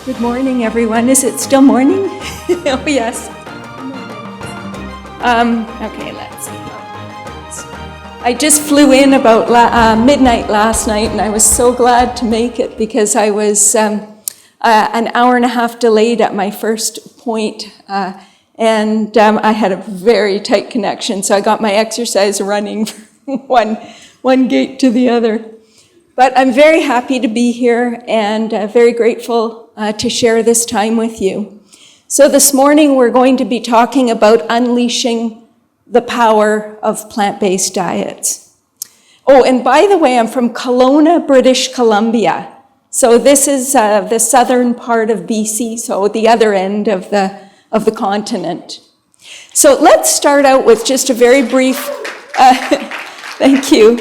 Good morning, everyone. Is it still morning? Oh, yes. Okay, let's see. I just flew in about midnight last night, and I was so glad to make it because I was an hour and a half delayed at my first point, and I had a very tight connection, so I got my exercise running from one gate to the other. But I'm very happy to be here and very grateful to share this time with you. So this morning we're going to be talking about unleashing the power of plant-based diets. Oh, and by the way, I'm from Kelowna, British Columbia. So this is the southern part of BC, so the other end of the continent. So let's start out with just a very brief, thank you.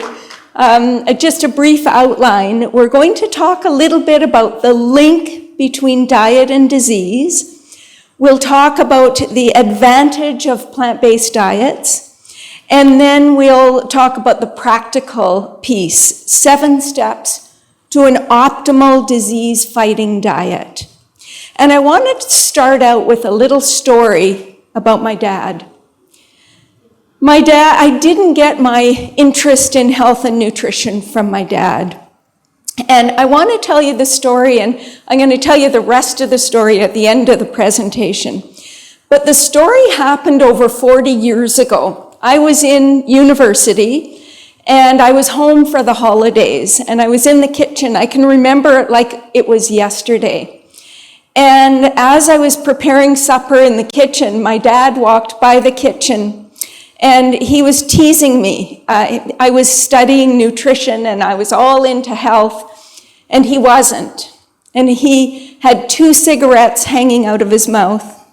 Just a brief outline. We're going to talk a little bit about the link between diet and disease. We'll talk about the advantage of plant-based diets. And then we'll talk about the practical piece, 7 steps to an optimal disease-fighting diet. And I wanted to start out with a little story about my dad. I didn't get my interest in health and nutrition from my dad. And I want to tell you the story, and I'm going to tell you the rest of the story at the end of the presentation. But the story happened over 40 years ago. I was in university, and I was home for the holidays, and I was in the kitchen. I can remember it like it was yesterday. And as I was preparing supper in the kitchen, my dad walked by the kitchen, and he was teasing me. I was studying nutrition and I was all into health, and he wasn't. And he had 2 cigarettes hanging out of his mouth.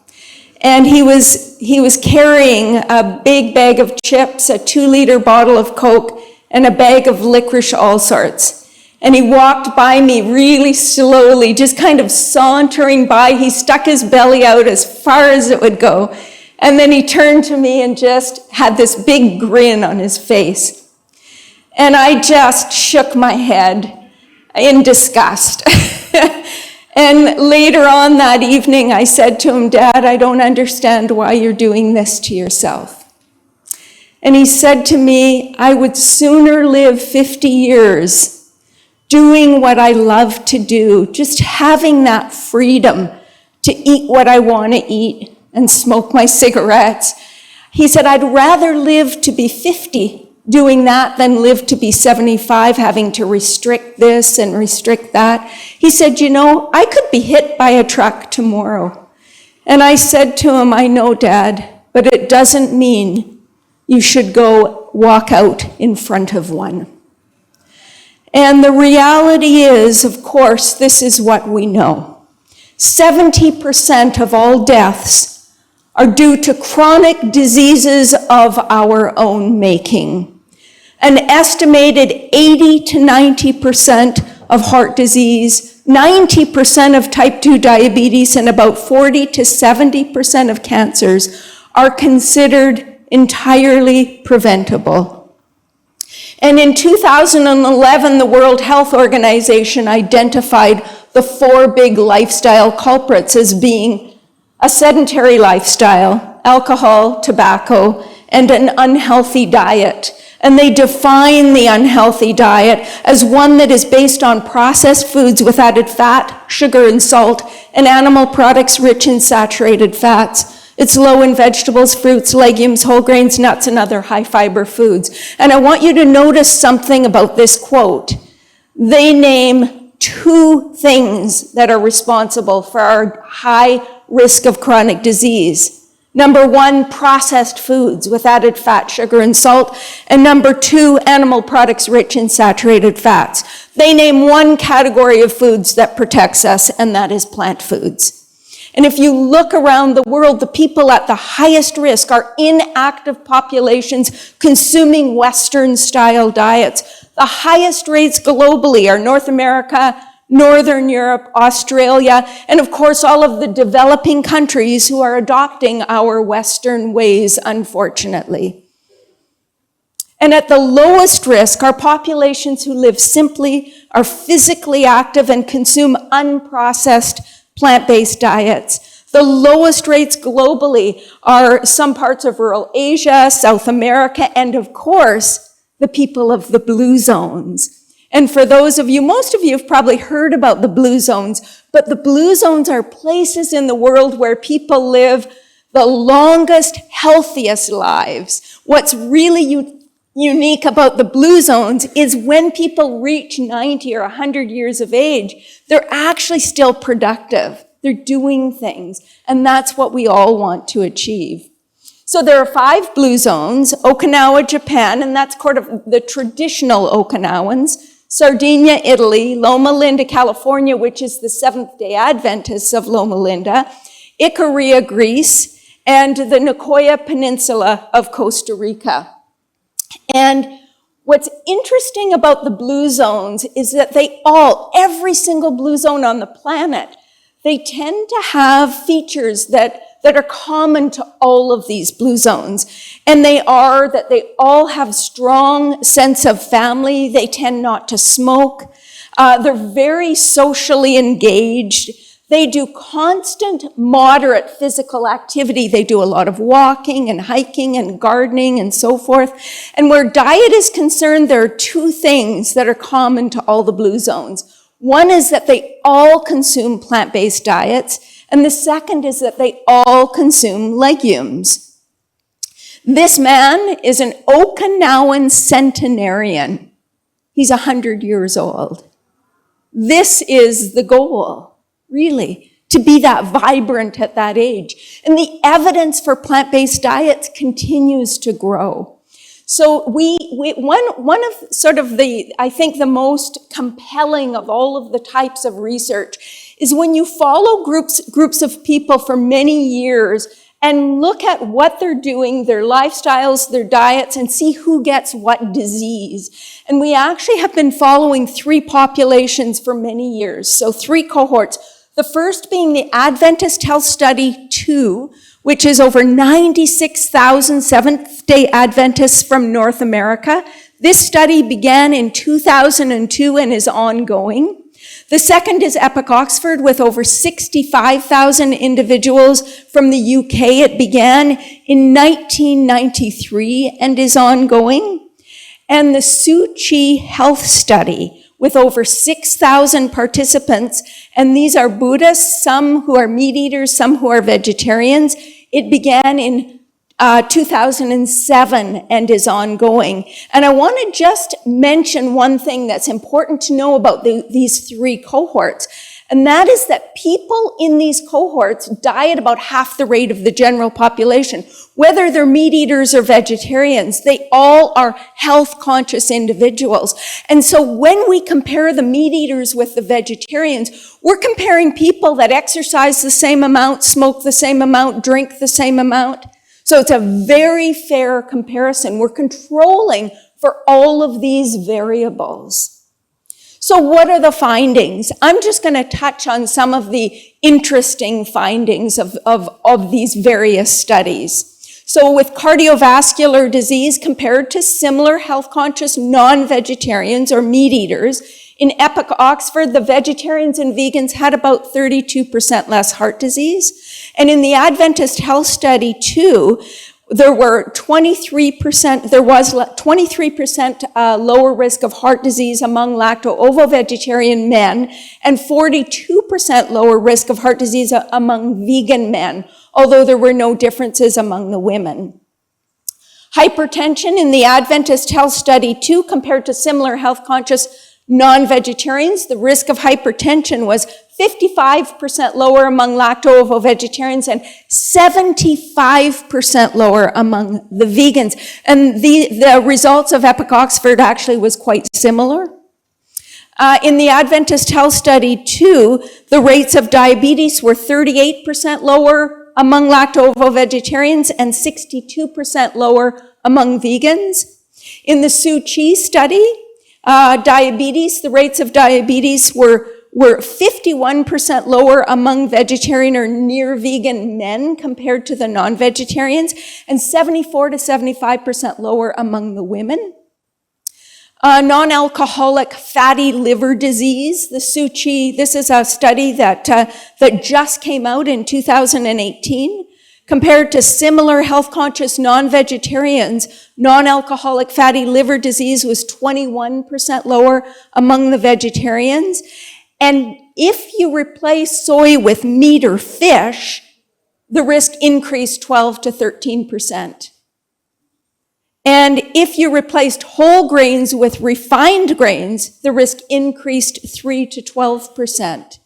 And he was carrying a big bag of chips, a 2-liter bottle of Coke, and a bag of licorice all sorts. And he walked by me really slowly, just kind of sauntering by. He stuck his belly out as far as it would go. And then he turned to me and just had this big grin on his face. And I just shook my head in disgust. And later on that evening, I said to him, "Dad, I don't understand why you're doing this to yourself." And he said to me, "I would sooner live 50 years doing what I love to do, just having that freedom to eat what I want to eat and smoke my cigarettes." He said, "I'd rather live to be 50 doing that than live to be 75 having to restrict this and restrict that." He said, "You know, I could be hit by a truck tomorrow." And I said to him, "I know, Dad, but it doesn't mean you should go walk out in front of one." And the reality is, of course, this is what we know. 70% of all deaths are due to chronic diseases of our own making. An estimated 80 to 90% of heart disease, 90% of type 2 diabetes, and about 40 to 70% of cancers are considered entirely preventable. And in 2011, the World Health Organization identified the 4 big lifestyle culprits as being a sedentary lifestyle, alcohol, tobacco, and an unhealthy diet. And they define the unhealthy diet as one that is based on processed foods with added fat, sugar, and salt, and animal products rich in saturated fats. It's low in vegetables, fruits, legumes, whole grains, nuts, and other high-fiber foods. And I want you to notice something about this quote. They name 2 things that are responsible for our high risk of chronic disease. Number 1, processed foods with added fat, sugar, and salt. And number 2, animal products rich in saturated fats. They name 1 category of foods that protects us, and that is plant foods. And if you look around the world, the people at the highest risk are inactive populations consuming Western-style diets. The highest rates globally are North America, Northern Europe, Australia, and of course all of the developing countries who are adopting our Western ways, unfortunately. And at the lowest risk are populations who live simply, are physically active, and consume unprocessed plant-based diets. The lowest rates globally are some parts of rural Asia, South America, and of course, the people of the blue zones. And for those of you, most of you have probably heard about the blue zones, but the blue zones are places in the world where people live the longest, healthiest lives. What's really unique about the blue zones is when people reach 90 or 100 years of age, they're actually still productive. They're doing things, and that's what we all want to achieve. So there are 5 blue zones: Okinawa, Japan, and that's sort of the traditional Okinawans; Sardinia, Italy; Loma Linda, California, which is the Seventh-day Adventists of Loma Linda; Ikaria, Greece; and the Nicoya Peninsula of Costa Rica. And what's interesting about the blue zones is that every single blue zone on the planet, they tend to have features that are common to all of these blue zones. And they are that they all have strong sense of family. They tend not to smoke. They're very socially engaged. They do constant, moderate physical activity. They do a lot of walking and hiking and gardening and so forth. And where diet is concerned, there are 2 things that are common to all the blue zones. One is that they all consume plant-based diets, and the second is that they all consume legumes. This man is an Okinawan centenarian. He's 100 years old. This is the goal, really, to be that vibrant at that age. And the evidence for plant-based diets continues to grow. So one of sort of I think the most compelling of all of the types of research is when you follow groups of people for many years and look at what they're doing, their lifestyles, their diets, and see who gets what disease. And we actually have been following 3 populations for many years, so 3 cohorts. The first being the Adventist Health Study 2, which is over 96,000 Seventh-day Adventists from North America. This study began in 2002 and is ongoing. The second is Epic Oxford with over 65,000 individuals from the UK. It began in 1993 and is ongoing. And the Tzu Chi Health Study with over 6,000 participants, and these are Buddhists, some who are meat eaters, some who are vegetarians. It began in 2007 and is ongoing. And I want to just mention one thing that's important to know about these 3 cohorts, and that is that people in these cohorts die at about half the rate of the general population. Whether they're meat eaters or vegetarians, they all are health-conscious individuals. And so when we compare the meat eaters with the vegetarians, we're comparing people that exercise the same amount, smoke the same amount, drink the same amount. So it's a very fair comparison. We're controlling for all of these variables. So what are the findings? I'm just going to touch on some of the interesting findings of these various studies. So with cardiovascular disease compared to similar health-conscious non-vegetarians or meat eaters, in Epic Oxford, the vegetarians and vegans had about 32% less heart disease. And in the Adventist Health Study 2, there was 23% lower risk of heart disease among lacto-ovo-vegetarian men and 42% lower risk of heart disease among vegan men, although there were no differences among the women. Hypertension in the Adventist Health Study 2 compared to similar health-conscious non-vegetarians, the risk of hypertension was 55% lower among lacto-ovo-vegetarians and 75% lower among the vegans. And the results of Epic Oxford actually was quite similar. In the Adventist Health Study 2, the rates of diabetes were 38% lower among lacto-ovo-vegetarians and 62% lower among vegans. In the Tzu Chi study, the rates of diabetes were 51% lower among vegetarian or near vegan men compared to the non-vegetarians, and 74 to 75% lower among the women. Non-alcoholic fatty liver disease, the SUCHI, this is a study that just came out in 2018. Compared to similar health-conscious non-vegetarians, non-alcoholic fatty liver disease was 21% lower among the vegetarians. And if you replace soy with meat or fish, the risk increased 12 to 13%. And if you replaced whole grains with refined grains, the risk increased 3 to 12%.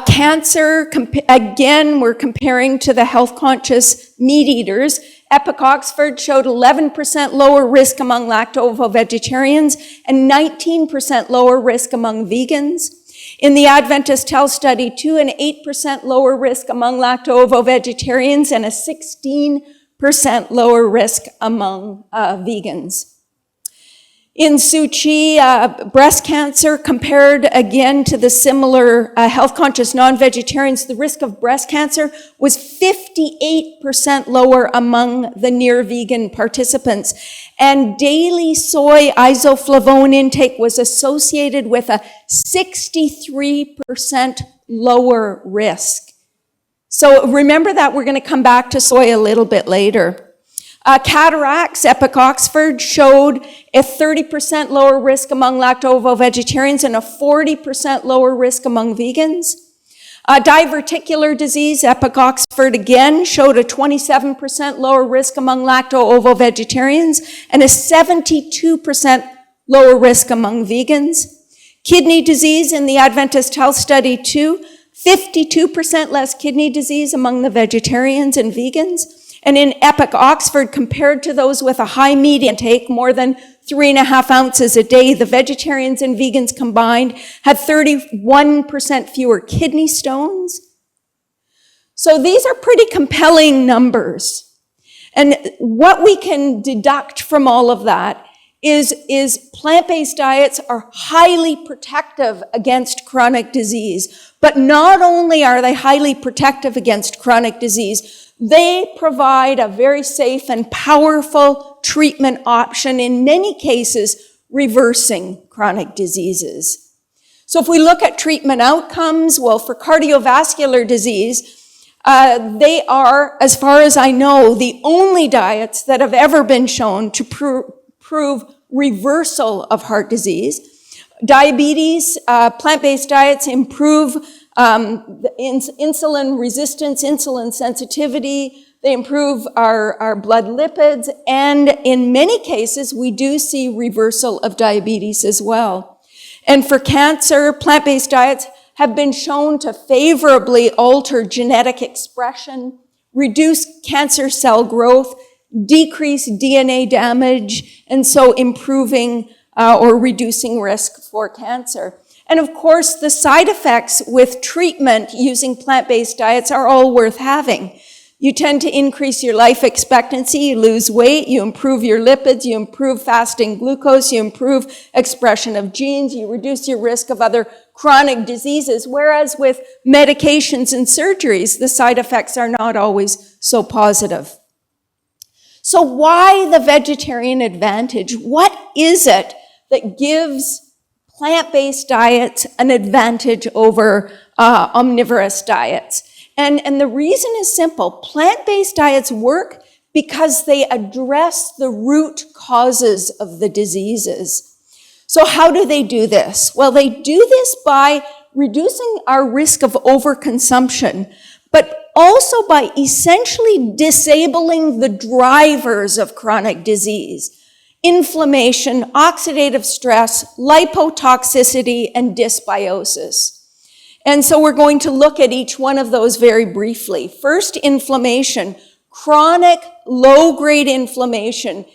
Cancer, again, we're comparing to the health-conscious meat eaters. Epic Oxford showed 11% lower risk among lacto-ovo-vegetarians and 19% lower risk among vegans. In the Adventist Health Study, 2 and 8% lower risk among lacto-ovo-vegetarians and a 16% lower risk among vegans. In SUCHI, breast cancer, compared again to the similar health-conscious non-vegetarians, the risk of breast cancer was 58% lower among the near-vegan participants. And daily soy isoflavone intake was associated with a 63% lower risk. So remember that we're going to come back to soy a little bit later. Cataracts, Epic Oxford showed a 30% lower risk among lacto-ovo-vegetarians and a 40% lower risk among vegans. Diverticular disease, Epic Oxford again showed a 27% lower risk among lacto-ovo-vegetarians and a 72% lower risk among vegans. Kidney disease in the Adventist Health Study 2, 52% less kidney disease among the vegetarians and vegans. And in Epic Oxford, compared to those with a high meat intake, more than 3.5 ounces a day, the vegetarians and vegans combined had 31% fewer kidney stones. So these are pretty compelling numbers. And what we can deduct from all of that is plant-based diets are highly protective against chronic disease. But not only are they highly protective against chronic disease, they provide a very safe and powerful treatment option, in many cases, reversing chronic diseases. So if we look at treatment outcomes, well, for cardiovascular disease, they are, as far as I know, the only diets that have ever been shown to prove reversal of heart disease. Diabetes, plant-based diets improve insulin resistance, insulin sensitivity. They improve our blood lipids. And in many cases, we do see reversal of diabetes as well. And for cancer, plant-based diets have been shown to favorably alter genetic expression, reduce cancer cell growth, decrease DNA damage, and so improving or reducing risk for cancer. And of course, the side effects with treatment using plant-based diets are all worth having. You tend to increase your life expectancy, you lose weight, you improve your lipids, you improve fasting glucose, you improve expression of genes, you reduce your risk of other chronic diseases, whereas with medications and surgeries, the side effects are not always so positive. So why the vegetarian advantage? What is it that gives plant-based diets an advantage over omnivorous diets? And the reason is simple. Plant-based diets work because they address the root causes of the diseases. So how do they do this? Well, they do this by reducing our risk of overconsumption, but also by essentially disabling the drivers of chronic disease. Inflammation, oxidative stress, lipotoxicity, and dysbiosis. And so we're going to look at each one of those very briefly. First, inflammation. Chronic low-grade inflammation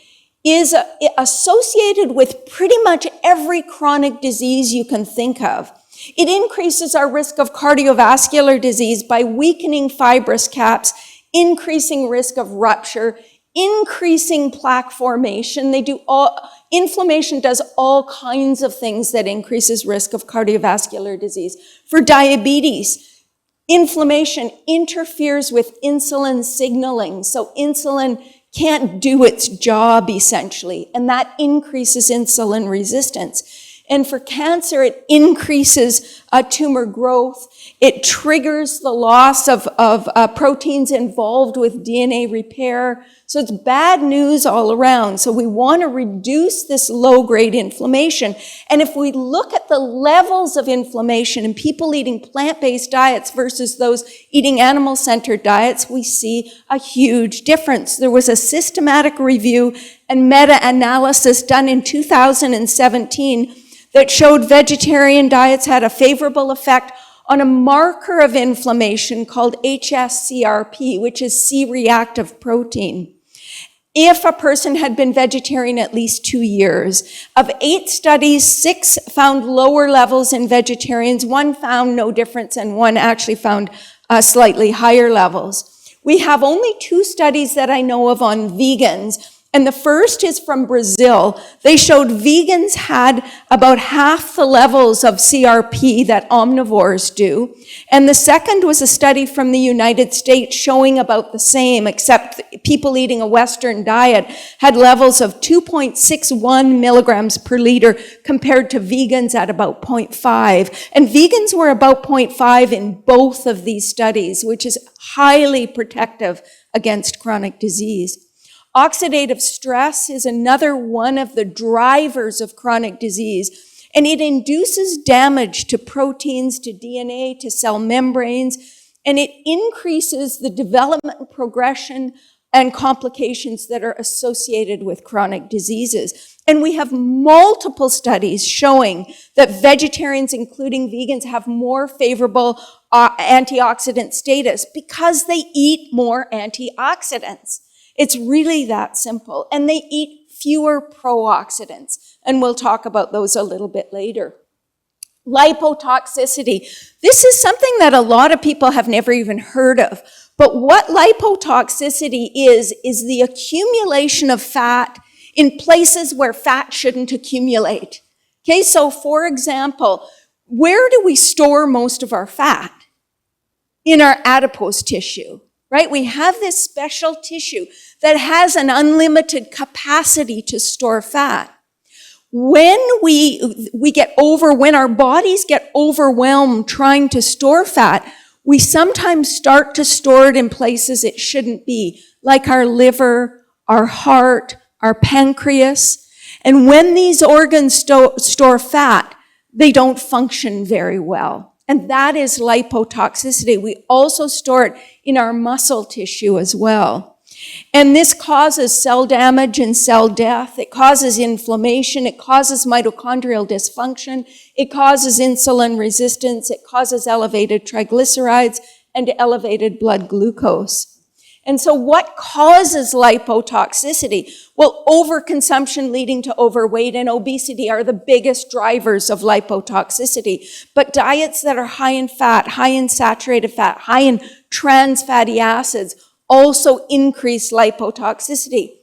is associated with pretty much every chronic disease you can think of. It increases our risk of cardiovascular disease by weakening fibrous caps, increasing risk of rupture, increasing plaque formation. Inflammation does all kinds of things that increases risk of cardiovascular disease. For diabetes, inflammation interferes with insulin signaling. So insulin can't do its job, essentially, and that increases insulin resistance. And for cancer, it increases tumor growth. It triggers the loss of proteins involved with DNA repair. So it's bad news all around. So we want to reduce this low-grade inflammation. And if we look at the levels of inflammation in people eating plant-based diets versus those eating animal-centered diets, we see a huge difference. There was a systematic review and meta-analysis done in 2017 that showed vegetarian diets had a favorable effect on a marker of inflammation called HSCRP, which is C-reactive protein. If a person had been vegetarian at least 2 years, of 8 studies, 6 found lower levels in vegetarians, 1 found no difference, and 1 actually found slightly higher levels. We have only 2 studies that I know of on vegans, and the first is from Brazil. They showed vegans had about half the levels of CRP that omnivores do. And the second was a study from the United States showing about the same, except people eating a Western diet had levels of 2.61 milligrams per liter compared to vegans at about 0.5. And vegans were about 0.5 in both of these studies, which is highly protective against chronic disease. Oxidative stress is another one of the drivers of chronic disease, and it induces damage to proteins, to DNA, to cell membranes, and it increases the development, progression, and complications that are associated with chronic diseases. And we have multiple studies showing that vegetarians, including vegans, have more favorable antioxidant status because they eat more antioxidants. It's really that simple. And they eat fewer pro-oxidants. And we'll talk about those a little bit later. Lipotoxicity. This is something that a lot of people have never even heard of. But what lipotoxicity is the accumulation of fat in places where fat shouldn't accumulate. Okay, so for example, where do we store most of our fat? In our adipose tissue. Right? We have this special tissue that has an unlimited capacity to store fat. When when our bodies get overwhelmed trying to store fat, we sometimes start to store it in places it shouldn't be, like our liver, our heart, our pancreas. And when these organs store fat, they don't function very well. And that is lipotoxicity. We also store it in our muscle tissue as well. And this causes cell damage and cell death. It causes inflammation. It causes mitochondrial dysfunction. It causes insulin resistance. It causes elevated triglycerides and elevated blood glucose. And so what causes lipotoxicity? Well, overconsumption leading to overweight and obesity are the biggest drivers of lipotoxicity. But diets that are high in fat, high in saturated fat, high in trans fatty acids also increase lipotoxicity.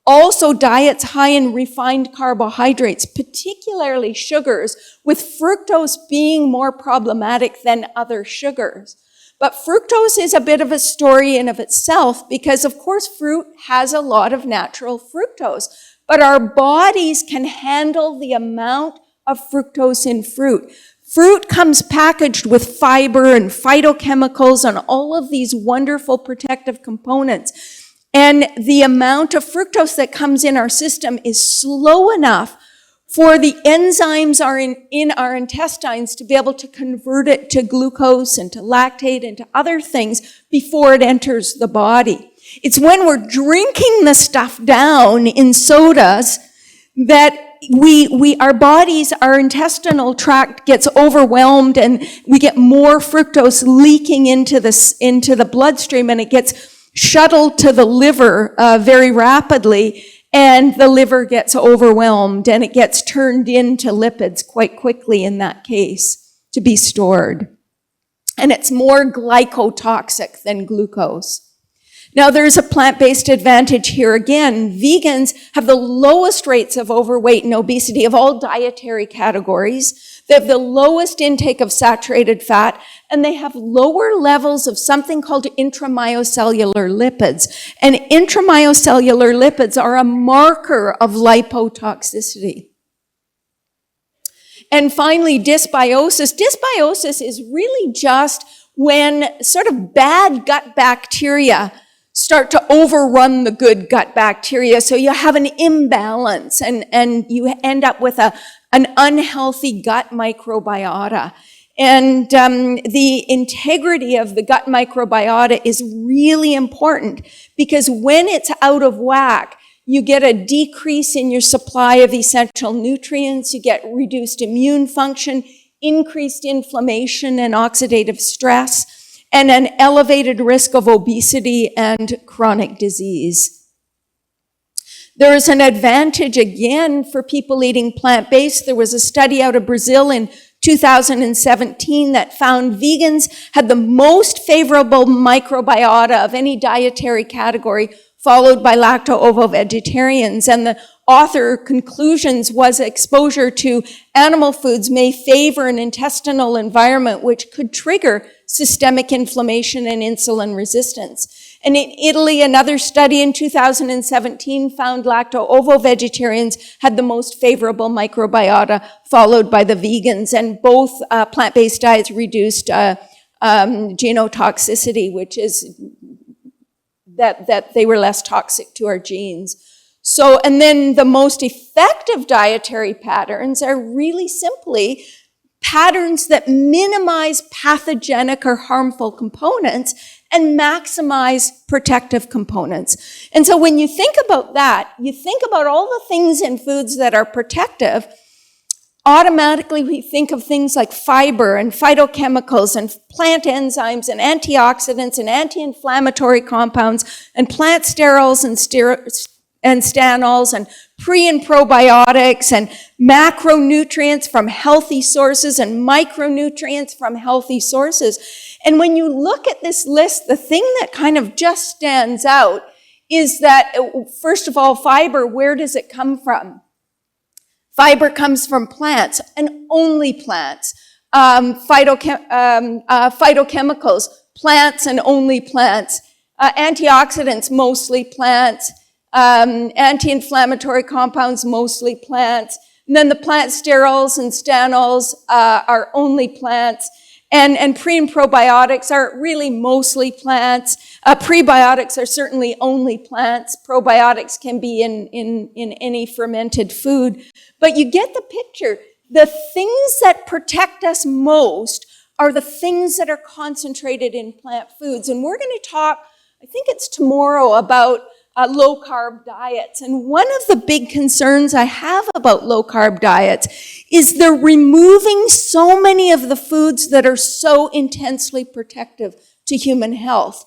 Also, diets high in refined carbohydrates, particularly sugars, with fructose being more problematic than other sugars. But fructose is a bit of a story in of itself because, of course, fruit has a lot of natural fructose. But our bodies can handle the amount of fructose in fruit. Fruit comes packaged with fiber and phytochemicals and all of these wonderful protective components. And the amount of fructose that comes in our system is slow enough for the enzymes in our intestines to be able to convert it to glucose and to lactate and to other things before it enters the body. It's when we're drinking the stuff down in sodas that our bodies, our intestinal tract gets overwhelmed and we get more fructose leaking into the bloodstream, and it gets shuttled to the liver very rapidly. And the liver gets overwhelmed and it gets turned into lipids quite quickly in that case to be stored. And it's more glycotoxic than glucose. Now there's a plant-based advantage here again. Vegans have the lowest rates of overweight and obesity of all dietary categories. They have the lowest intake of saturated fat, and they have lower levels of something called intramyocellular lipids. And intramyocellular lipids are a marker of lipotoxicity. And finally, dysbiosis. Dysbiosis is really just when sort of bad gut bacteria start to overrun the good gut bacteria. So you have an imbalance and you end up with an unhealthy gut microbiota. And the integrity of the gut microbiota is really important because when it's out of whack, you get a decrease in your supply of essential nutrients, you get reduced immune function, increased inflammation and oxidative stress, and an elevated risk of obesity and chronic disease. There is an advantage, again, for people eating plant-based. There was a study out of Brazil in 2017 that found vegans had the most favorable microbiota of any dietary category, followed by lacto-ovo-vegetarians. And the author conclusions was exposure to animal foods may favor an intestinal environment which could trigger systemic inflammation and insulin resistance. And in Italy, another study in 2017 found lacto-ovo-vegetarians had the most favorable microbiota, followed by the vegans. And both plant-based diets reduced genotoxicity, which is that they were less toxic to our genes. So, and then the most effective dietary patterns are really simply patterns that minimize pathogenic or harmful components and maximize protective components. And so when you think about that, you think about all the things in foods that are protective, automatically we think of things like fiber and phytochemicals and plant enzymes and antioxidants and anti-inflammatory compounds and plant sterols and stanols and pre and probiotics and macronutrients from healthy sources and micronutrients from healthy sources. And when you look at this list, the thing that kind of just stands out is that, first of all, fiber, where does it come from? Fiber comes from plants, and only plants. Phytochemicals, plants and only plants. Antioxidants, mostly plants. Anti-inflammatory compounds, mostly plants. And then the plant sterols and stanols are only plants. And pre and probiotics are really mostly plants. Prebiotics are certainly only plants. Probiotics can be in any fermented food. But you get the picture. The things that protect us most are the things that are concentrated in plant foods. And we're going to talk, I think it's tomorrow, about low-carb diets. And one of the big concerns I have about low-carb diets is they're removing so many of the foods that are so intensely protective to human health.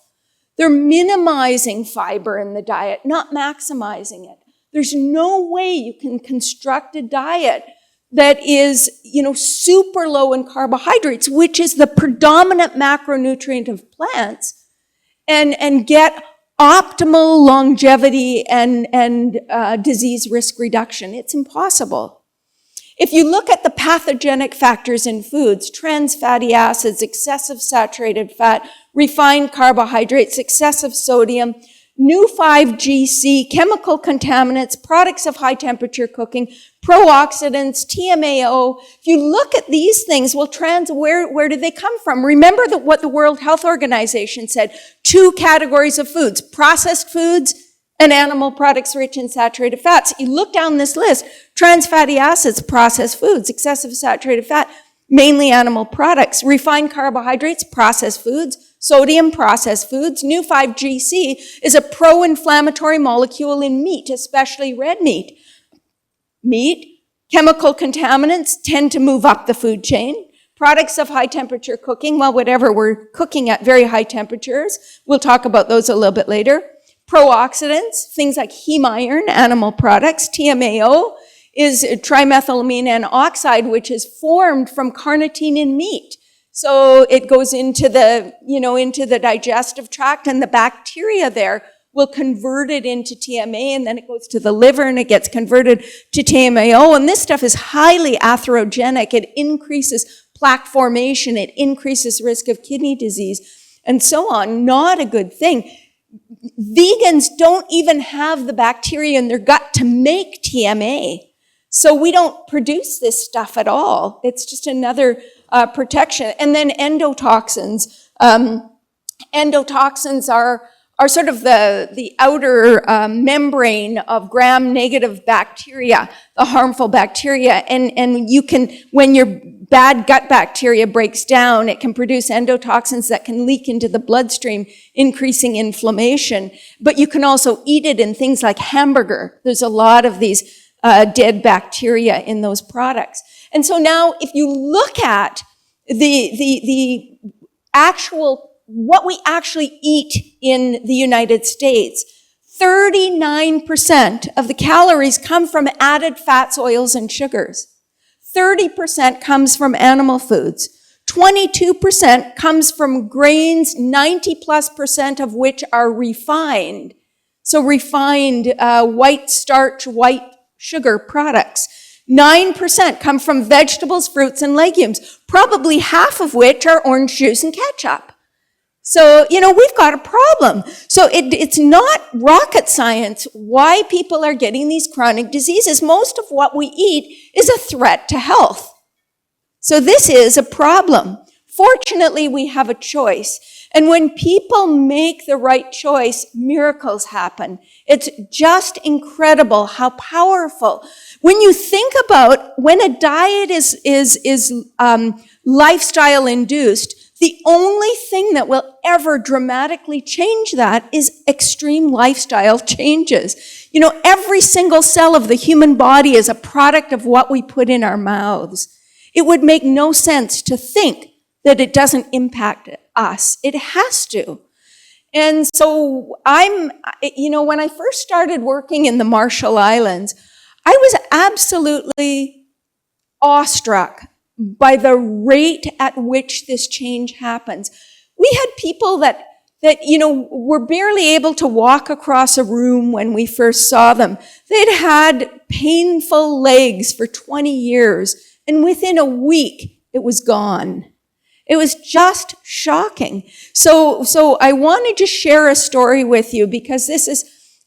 They're minimizing fiber in the diet, not maximizing it. There's no way you can construct a diet that is, super low in carbohydrates, which is the predominant macronutrient of plants, and get optimal longevity and disease risk reduction. It's impossible. If you look at the pathogenic factors in foods, trans fatty acids, excessive saturated fat, refined carbohydrates, excessive sodium, new 5GC, chemical contaminants, products of high temperature cooking, pro-oxidants, TMAO. If you look at these things, well, where did they come from? Remember what the World Health Organization said, 2 categories of foods, processed foods and animal products rich in saturated fats. You look down this list, trans fatty acids, processed foods, excessive saturated fat, mainly animal products, refined carbohydrates, processed foods, sodium, processed foods. New 5GC is a pro-inflammatory molecule in meat, especially red meat. Meat, chemical contaminants tend to move up the food chain. Products of high temperature cooking, well, whatever we're cooking at very high temperatures, we'll talk about those a little bit later. Pro-oxidants, things like heme iron, animal products. TMAO is trimethylamine N oxide, which is formed from carnitine in meat. So it goes into the digestive tract, and the bacteria there will convert it into TMA, and then it goes to the liver and it gets converted to TMAO. And this stuff is highly atherogenic. It increases plaque formation. It increases risk of kidney disease and so on. Not a good thing. Vegans don't even have the bacteria in their gut to make TMA. So we don't produce this stuff at all. It's just another protection. And then endotoxins. Endotoxins are sort of the outer membrane of gram-negative bacteria, the harmful bacteria. And you can, when your bad gut bacteria breaks down, it can produce endotoxins that can leak into the bloodstream, increasing inflammation. But you can also eat it in things like hamburger. There's a lot of these dead bacteria in those products. And so now if you look at the actual what we actually eat in the United States, 39% of the calories come from added fats, oils, and sugars. 30% comes from animal foods. 22% comes from grains, 90+% of which are refined. So refined white starch, white sugar products. 9% come from vegetables, fruits, and legumes, probably half of which are orange juice and ketchup. So, we've got a problem. So it's not rocket science why people are getting these chronic diseases. Most of what we eat is a threat to health. So this is a problem. Fortunately, we have a choice. And when people make the right choice, miracles happen. It's just incredible how powerful. When you think about when a diet is lifestyle induced, the only thing that will ever dramatically change that is extreme lifestyle changes. Every single cell of the human body is a product of what we put in our mouths. It would make no sense to think that it doesn't impact us. It has to. And so when I first started working in the Marshall Islands, I was absolutely awestruck by the rate at which this change happens. We had people that were barely able to walk across a room when we first saw them. They'd had painful legs for 20 years, and within a week, it was gone. It was just shocking. So I wanted to share a story with you because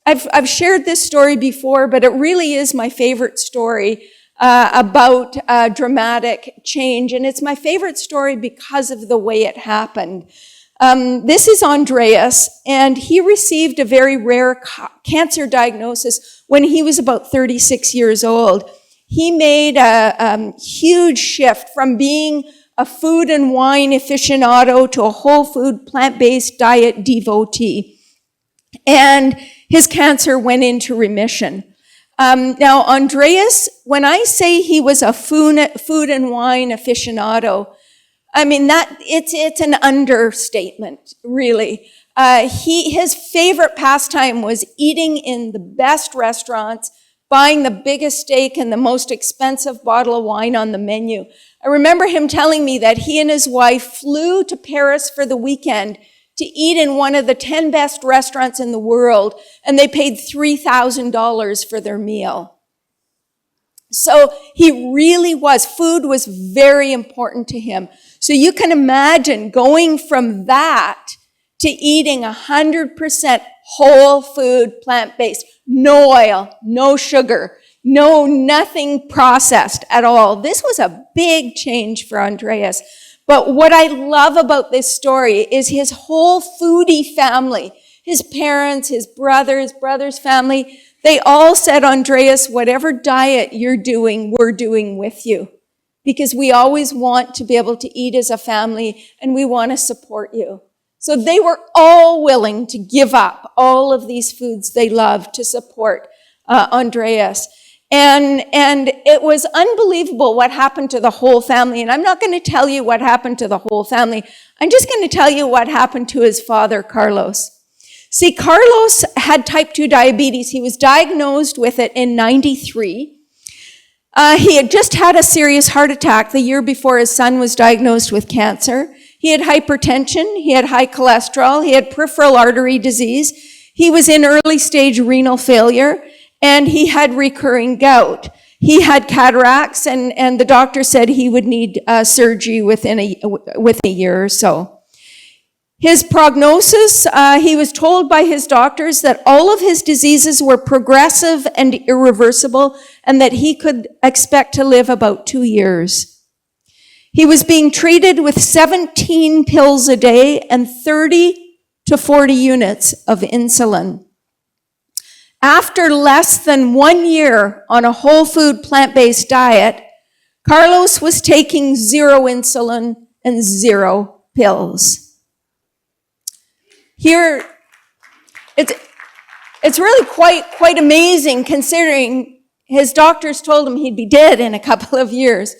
I've shared this story before, but it really is my favorite story about dramatic change. And it's my favorite story because of the way it happened. This is Andreas, and he received a very rare cancer diagnosis when he was about 36 years old. He made a huge shift from being a food and wine aficionado to a whole food, plant-based diet devotee. And his cancer went into remission. Now, Andreas, when I say he was a food and wine aficionado, I mean, it's an understatement, really. His favorite pastime was eating in the best restaurants, buying the biggest steak and the most expensive bottle of wine on the menu. I remember him telling me that he and his wife flew to Paris for the weekend to eat in one of the 10 best restaurants in the world, and they paid $3,000 for their meal. So he really was. Food was very important to him. So you can imagine going from that to eating 100% whole food, plant-based, no oil, no sugar, nothing processed at all. This was a big change for Andreas. But what I love about this story is his whole foodie family, his parents, his brother's family, they all said, Andreas, whatever diet you're doing, we're doing with you. Because we always want to be able to eat as a family, and we want to support you. So they were all willing to give up all of these foods they love to support Andreas. And it was unbelievable what happened to the whole family. And I'm not going to tell you what happened to the whole family. I'm just going to tell you what happened to his father, Carlos. See, Carlos had type 2 diabetes. He was diagnosed with it in 93. He had just had a serious heart attack the year before his son was diagnosed with cancer. He had hypertension. He had high cholesterol. He had peripheral artery disease. He was in early stage renal failure, and he had recurring gout. He had cataracts, and the doctor said he would need surgery within a year or so. His prognosis, he was told by his doctors that all of his diseases were progressive and irreversible, and that he could expect to live about 2 years. He was being treated with 17 pills a day and 30 to 40 units of insulin. After less than 1 year on a whole food plant-based diet, Carlos was taking 0 insulin and 0 pills. Here, it's really quite amazing considering his doctors told him he'd be dead in a couple of years.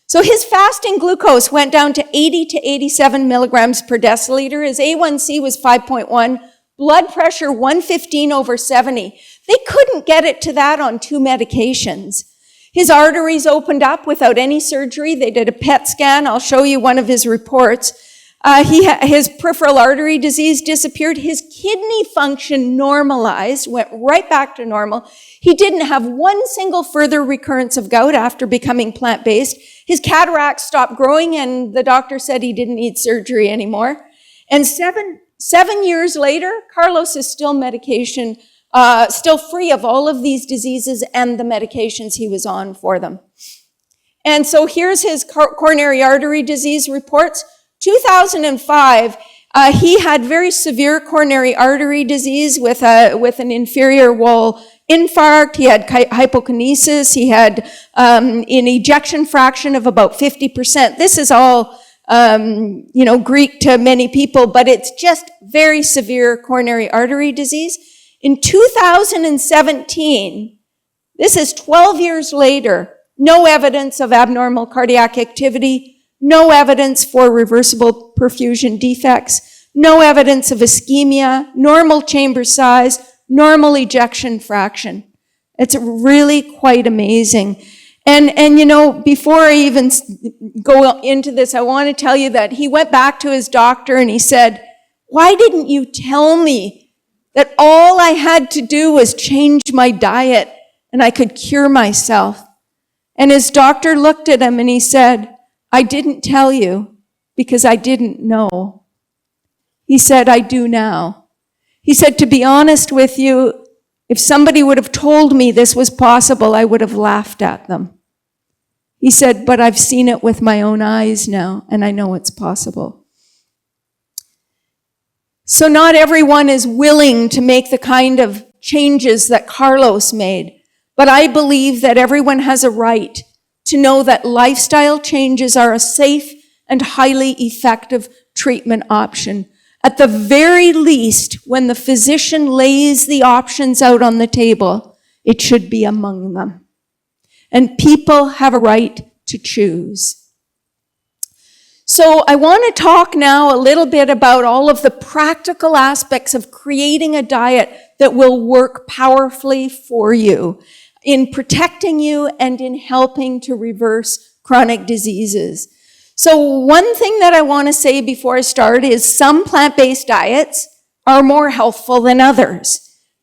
So his fasting glucose went down to 80 to 87 milligrams per deciliter. His A1C was 5.1, blood pressure 115/70. They couldn't get it to that on 2 medications. His arteries opened up without any surgery. They did a PET scan. I'll show you one of his reports. His peripheral artery disease disappeared. His kidney function normalized, went right back to normal. He didn't have one single further recurrence of gout after becoming plant-based. His cataracts stopped growing, and the doctor said he didn't need surgery anymore. And seven years later, Carlos is still still free of all of these diseases and the medications he was on for them. And so here's his coronary artery disease reports. 2005, he had very severe coronary artery disease with an inferior wall infarct. He had hypokinesis. He had an ejection fraction of about 50%. This is all, Greek to many people, but it's just very severe coronary artery disease. In 2017, this is 12 years later, no evidence of abnormal cardiac activity, no evidence for reversible perfusion defects, no evidence of ischemia, normal chamber size, normal ejection fraction. It's really quite amazing. And before I even go into this, I want to tell you that he went back to his doctor and he said, "Why didn't you tell me that all I had to do was change my diet and I could cure myself?" And his doctor looked at him and he said, "I didn't tell you because I didn't know." He said, "I do now." He said, "To be honest with you, if somebody would have told me this was possible, I would have laughed at them." He said, "But I've seen it with my own eyes now, and I know it's possible." So not everyone is willing to make the kind of changes that Carlos made, but I believe that everyone has a right to know that lifestyle changes are a safe and highly effective treatment option. At the very least, when the physician lays the options out on the table, it should be among them. And people have a right to choose. So I want to talk now a little bit about all of the practical aspects of creating a diet that will work powerfully for you, in protecting you and in helping to reverse chronic diseases. So one thing that I want to say before I start is some plant-based diets are more healthful than others.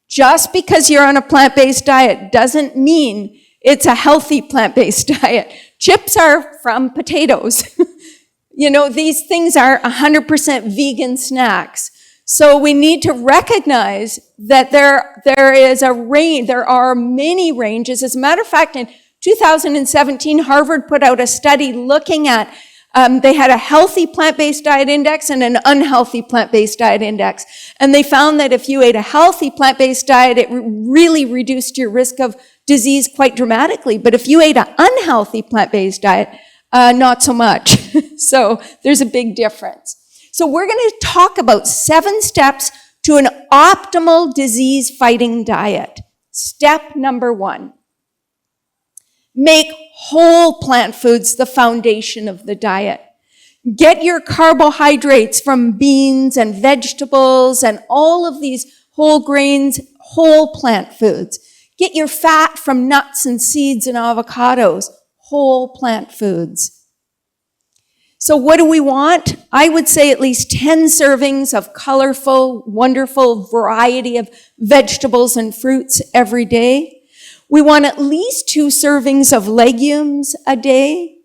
Just because you're on a plant-based diet doesn't mean it's a healthy plant-based diet. Chips are from potatoes. These things are 100% vegan snacks. So we need to recognize that there is a range, there are many ranges. As a matter of fact, in 2017, Harvard put out a study looking at, they had a healthy plant-based diet index and an unhealthy plant-based diet index. And they found that if you ate a healthy plant-based diet, it really reduced your risk of disease quite dramatically. But if you ate an unhealthy plant-based diet, not so much. So there's a big difference. So we're going to talk about 7 steps to an optimal disease-fighting diet. Step number 1. Make whole plant foods the foundation of the diet. Get your carbohydrates from beans and vegetables and all of these whole grains, whole plant foods. Get your fat from nuts and seeds and avocados, whole plant foods. So what do we want? I would say at least 10 servings of colorful, wonderful variety of vegetables and fruits every day. We want at least 2 servings of legumes a day.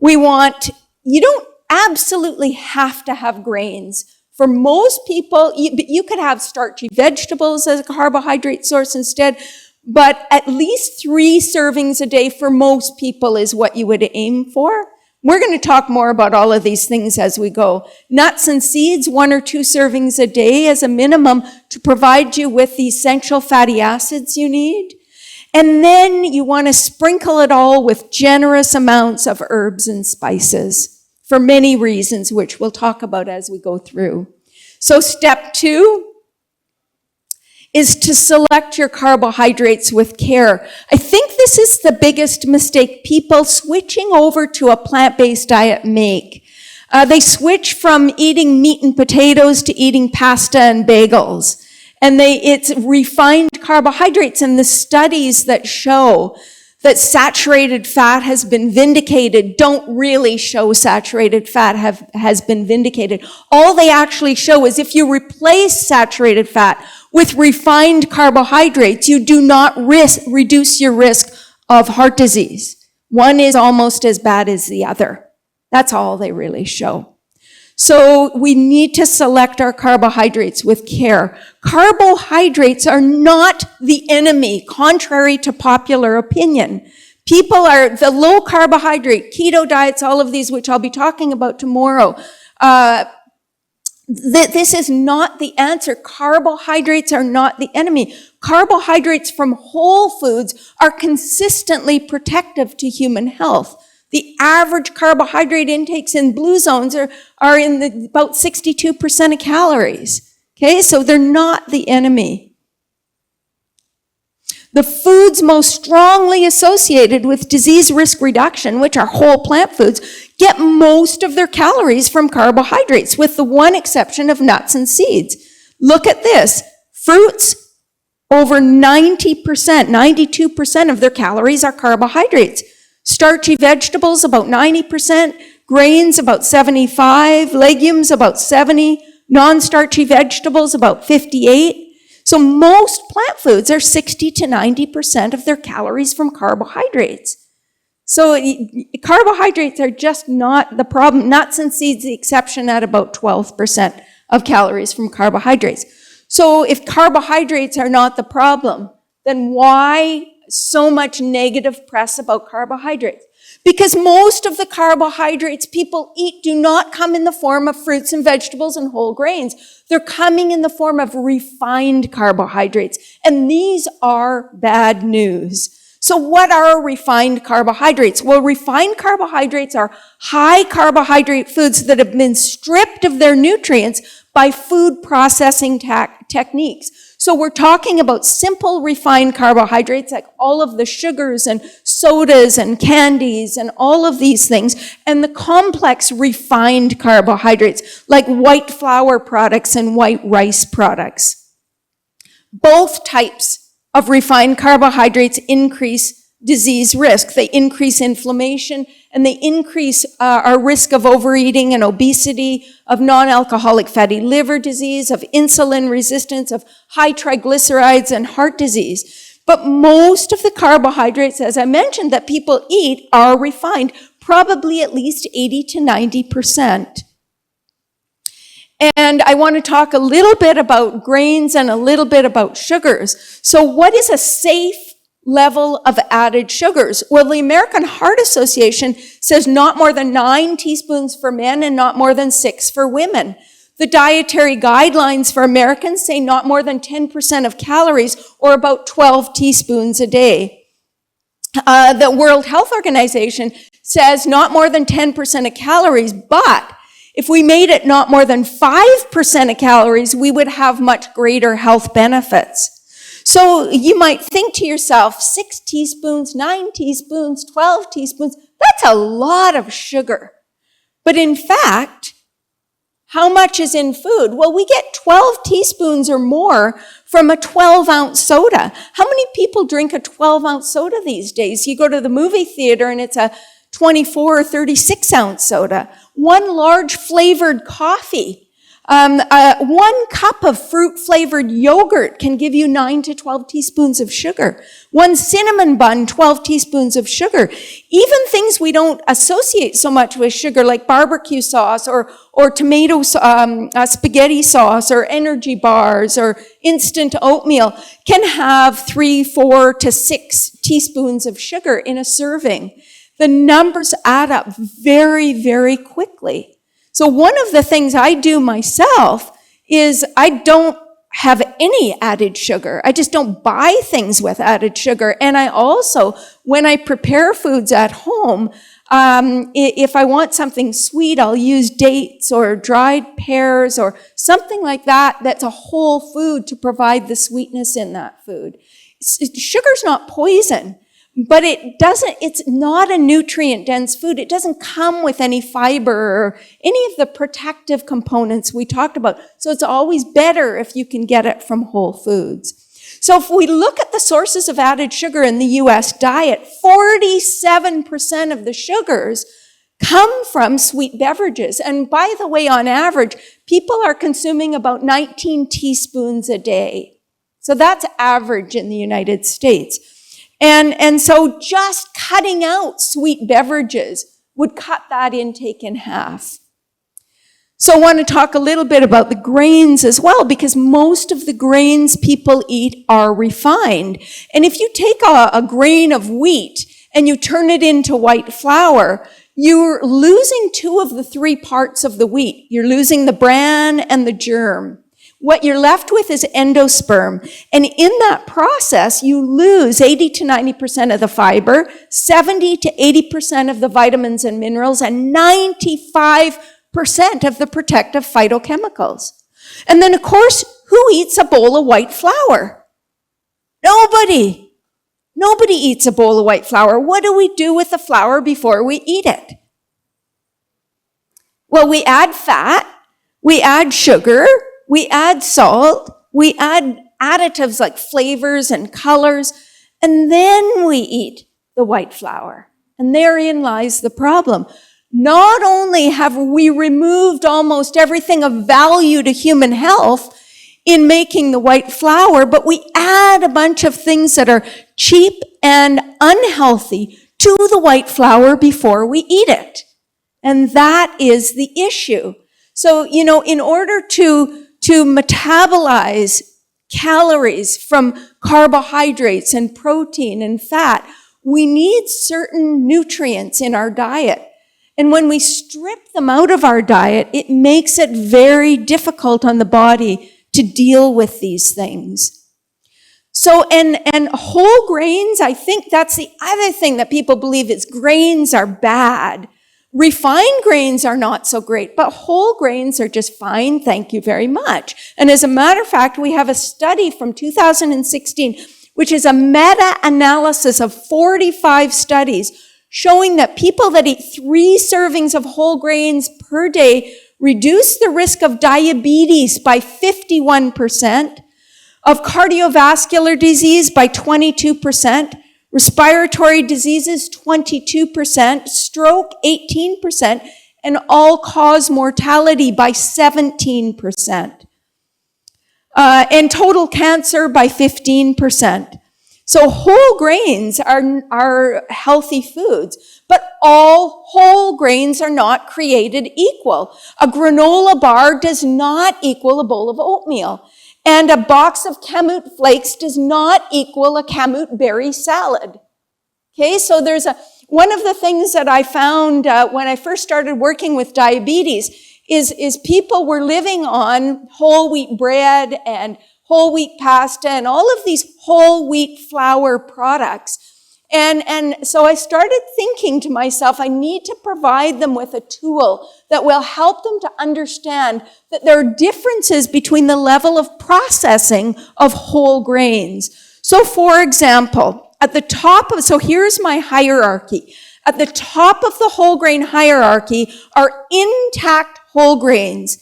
You don't absolutely have to have grains. For most people, you could have starchy vegetables as a carbohydrate source instead, but at least 3 servings a day for most people is what you would aim for. We're going to talk more about all of these things as we go. Nuts and seeds, 1 or 2 servings a day as a minimum to provide you with the essential fatty acids you need. And then you want to sprinkle it all with generous amounts of herbs and spices for many reasons, which we'll talk about as we go through. So step 2 is to select your carbohydrates with care. I think this is the biggest mistake people switching over to a plant-based diet make. They switch from eating meat and potatoes to eating pasta and bagels. And it's refined carbohydrates, and the studies that show that saturated fat has been vindicated don't really show saturated fat has been vindicated. All they actually show is if you replace saturated fat with refined carbohydrates, you do not reduce your risk of heart disease. One is almost as bad as the other. That's all they really show. So we need to select our carbohydrates with care. Carbohydrates are not the enemy, contrary to popular opinion. People are the low carbohydrate, keto diets, all of these, which I'll be talking about tomorrow. This is not the answer. Carbohydrates are not the enemy. Carbohydrates from whole foods are consistently protective to human health. The average carbohydrate intakes in blue zones are in about 62% of calories. Okay, so they're not the enemy. The foods most strongly associated with disease risk reduction, which are whole plant foods, get most of their calories from carbohydrates, with the one exception of nuts and seeds. Look at this. Fruits, over 90%, 92% of their calories are carbohydrates. Starchy vegetables, about 90%. Grains, about 75%. Legumes, about 70%. Non-starchy vegetables, about 58%. So most plant foods are 60 to 90% of their calories from carbohydrates. So carbohydrates are just not the problem. Nuts and seeds, the exception at about 12% of calories from carbohydrates. So if carbohydrates are not the problem, then why so much negative press about carbohydrates? Because most of the carbohydrates people eat do not come in the form of fruits and vegetables and whole grains. They're coming in the form of refined carbohydrates. And these are bad news. So what are refined carbohydrates? Well, refined carbohydrates are high carbohydrate foods that have been stripped of their nutrients by food processing techniques. So we're talking about simple refined carbohydrates like all of the sugars and sodas and candies and all of these things, and the complex refined carbohydrates like white flour products and white rice products. Both types of refined carbohydrates increase disease risk. They increase inflammation, and they increase our risk of overeating and obesity, of non-alcoholic fatty liver disease, of insulin resistance, of high triglycerides, and heart disease. But most of the carbohydrates, as I mentioned, that people eat are refined, probably at least 80 to 90%. And I want to talk a little bit about grains and a little bit about sugars. So what is a safe level of added sugars? Well, the American Heart Association says not more than 9 teaspoons for men and not more than 6 for women. The dietary guidelines for Americans say not more than 10% of calories, or about 12 teaspoons a day. The World Health Organization says not more than 10% of calories, but if we made it not more than 5% of calories, we would have much greater health benefits. So you might think to yourself, 6 teaspoons, 9 teaspoons, 12 teaspoons, that's a lot of sugar. But in fact, how much is in food? Well, we get 12 teaspoons or more from a 12-ounce soda. How many people drink a 12-ounce soda these days? You go to the movie theater and it's a 24 or 36 ounce soda, one large flavored coffee. 1 cup of fruit-flavored yogurt can give you 9 to 12 teaspoons of sugar. 1 cinnamon bun, 12 teaspoons of sugar. Even things we don't associate so much with sugar, like barbecue sauce or tomato spaghetti sauce or energy bars or instant oatmeal, can have 3, 4 to 6 teaspoons of sugar in a serving. The numbers add up very, very quickly. So one of the things I do myself is I don't have any added sugar. I just don't buy things with added sugar. And I also, when I prepare foods at home, if I want something sweet, I'll use dates or dried pears or something like that that's a whole food to provide the sweetness in that food. Sugar's not poison. But it's not a nutrient-dense food. It doesn't come with any fiber or any of the protective components we talked about. So it's always better if you can get it from whole foods. So if we look at the sources of added sugar in the U.S. diet, 47% of the sugars come from sweet beverages. And by the way, on average, people are consuming about 19 teaspoons a day. So that's average in the United States. And so just cutting out sweet beverages would cut that intake in half. So I want to talk a little bit about the grains as well, because most of the grains people eat are refined. And if you take a grain of wheat and you turn it into white flour, you're losing 2 of the 3 parts of the wheat. You're losing the bran and the germ. What you're left with is endosperm. And in that process, you lose 80 to 90% of the fiber, 70 to 80% of the vitamins and minerals, and 95% of the protective phytochemicals. And then, of course, who eats a bowl of white flour? Nobody. Nobody eats a bowl of white flour. What do we do with the flour before we eat it? Well, we add fat, we add sugar, we add salt, we add additives like flavors and colors, and then we eat the white flour. And therein lies the problem. Not only have we removed almost everything of value to human health in making the white flour, but we add a bunch of things that are cheap and unhealthy to the white flour before we eat it. And that is the issue. So, in order to metabolize calories from carbohydrates and protein and fat, we need certain nutrients in our diet. And when we strip them out of our diet, it makes it very difficult on the body to deal with these things. So, and whole grains, I think that's the other thing that people believe is grains are bad. Refined grains are not so great, but whole grains are just fine, thank you very much. And as a matter of fact, we have a study from 2016, which is a meta-analysis of 45 studies, showing that people that eat 3 servings of whole grains per day reduce the risk of diabetes by 51%, of cardiovascular disease by 22%, respiratory diseases, 22%, stroke, 18%, and all-cause mortality by 17%. And total cancer by 15%. So whole grains are healthy foods, but all whole grains are not created equal. A granola bar does not equal a bowl of oatmeal. And a box of kamut flakes does not equal a kamut berry salad. Okay, so one of the things that I found when I first started working with diabetes is people were living on whole wheat bread and whole wheat pasta and all of these whole wheat flour products. And so I started thinking to myself, I need to provide them with a tool that will help them to understand that there are differences between the level of processing of whole grains. So for example, so here's my hierarchy. At the top of the whole grain hierarchy are intact whole grains.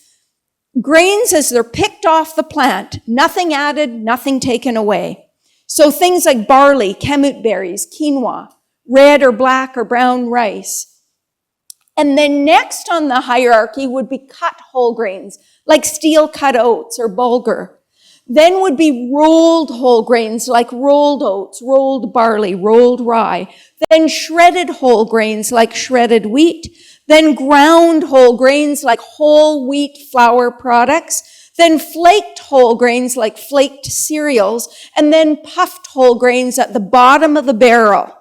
Grains as they're picked off the plant, nothing added, nothing taken away. So things like barley, kamut berries, quinoa, red or black or brown rice. And then next on the hierarchy would be cut whole grains, like steel cut oats or bulgur. Then would be rolled whole grains like rolled oats, rolled barley, rolled rye. Then shredded whole grains like shredded wheat. Then ground whole grains like whole wheat flour products. Then flaked whole grains like flaked cereals. And then puffed whole grains at the bottom of the barrel.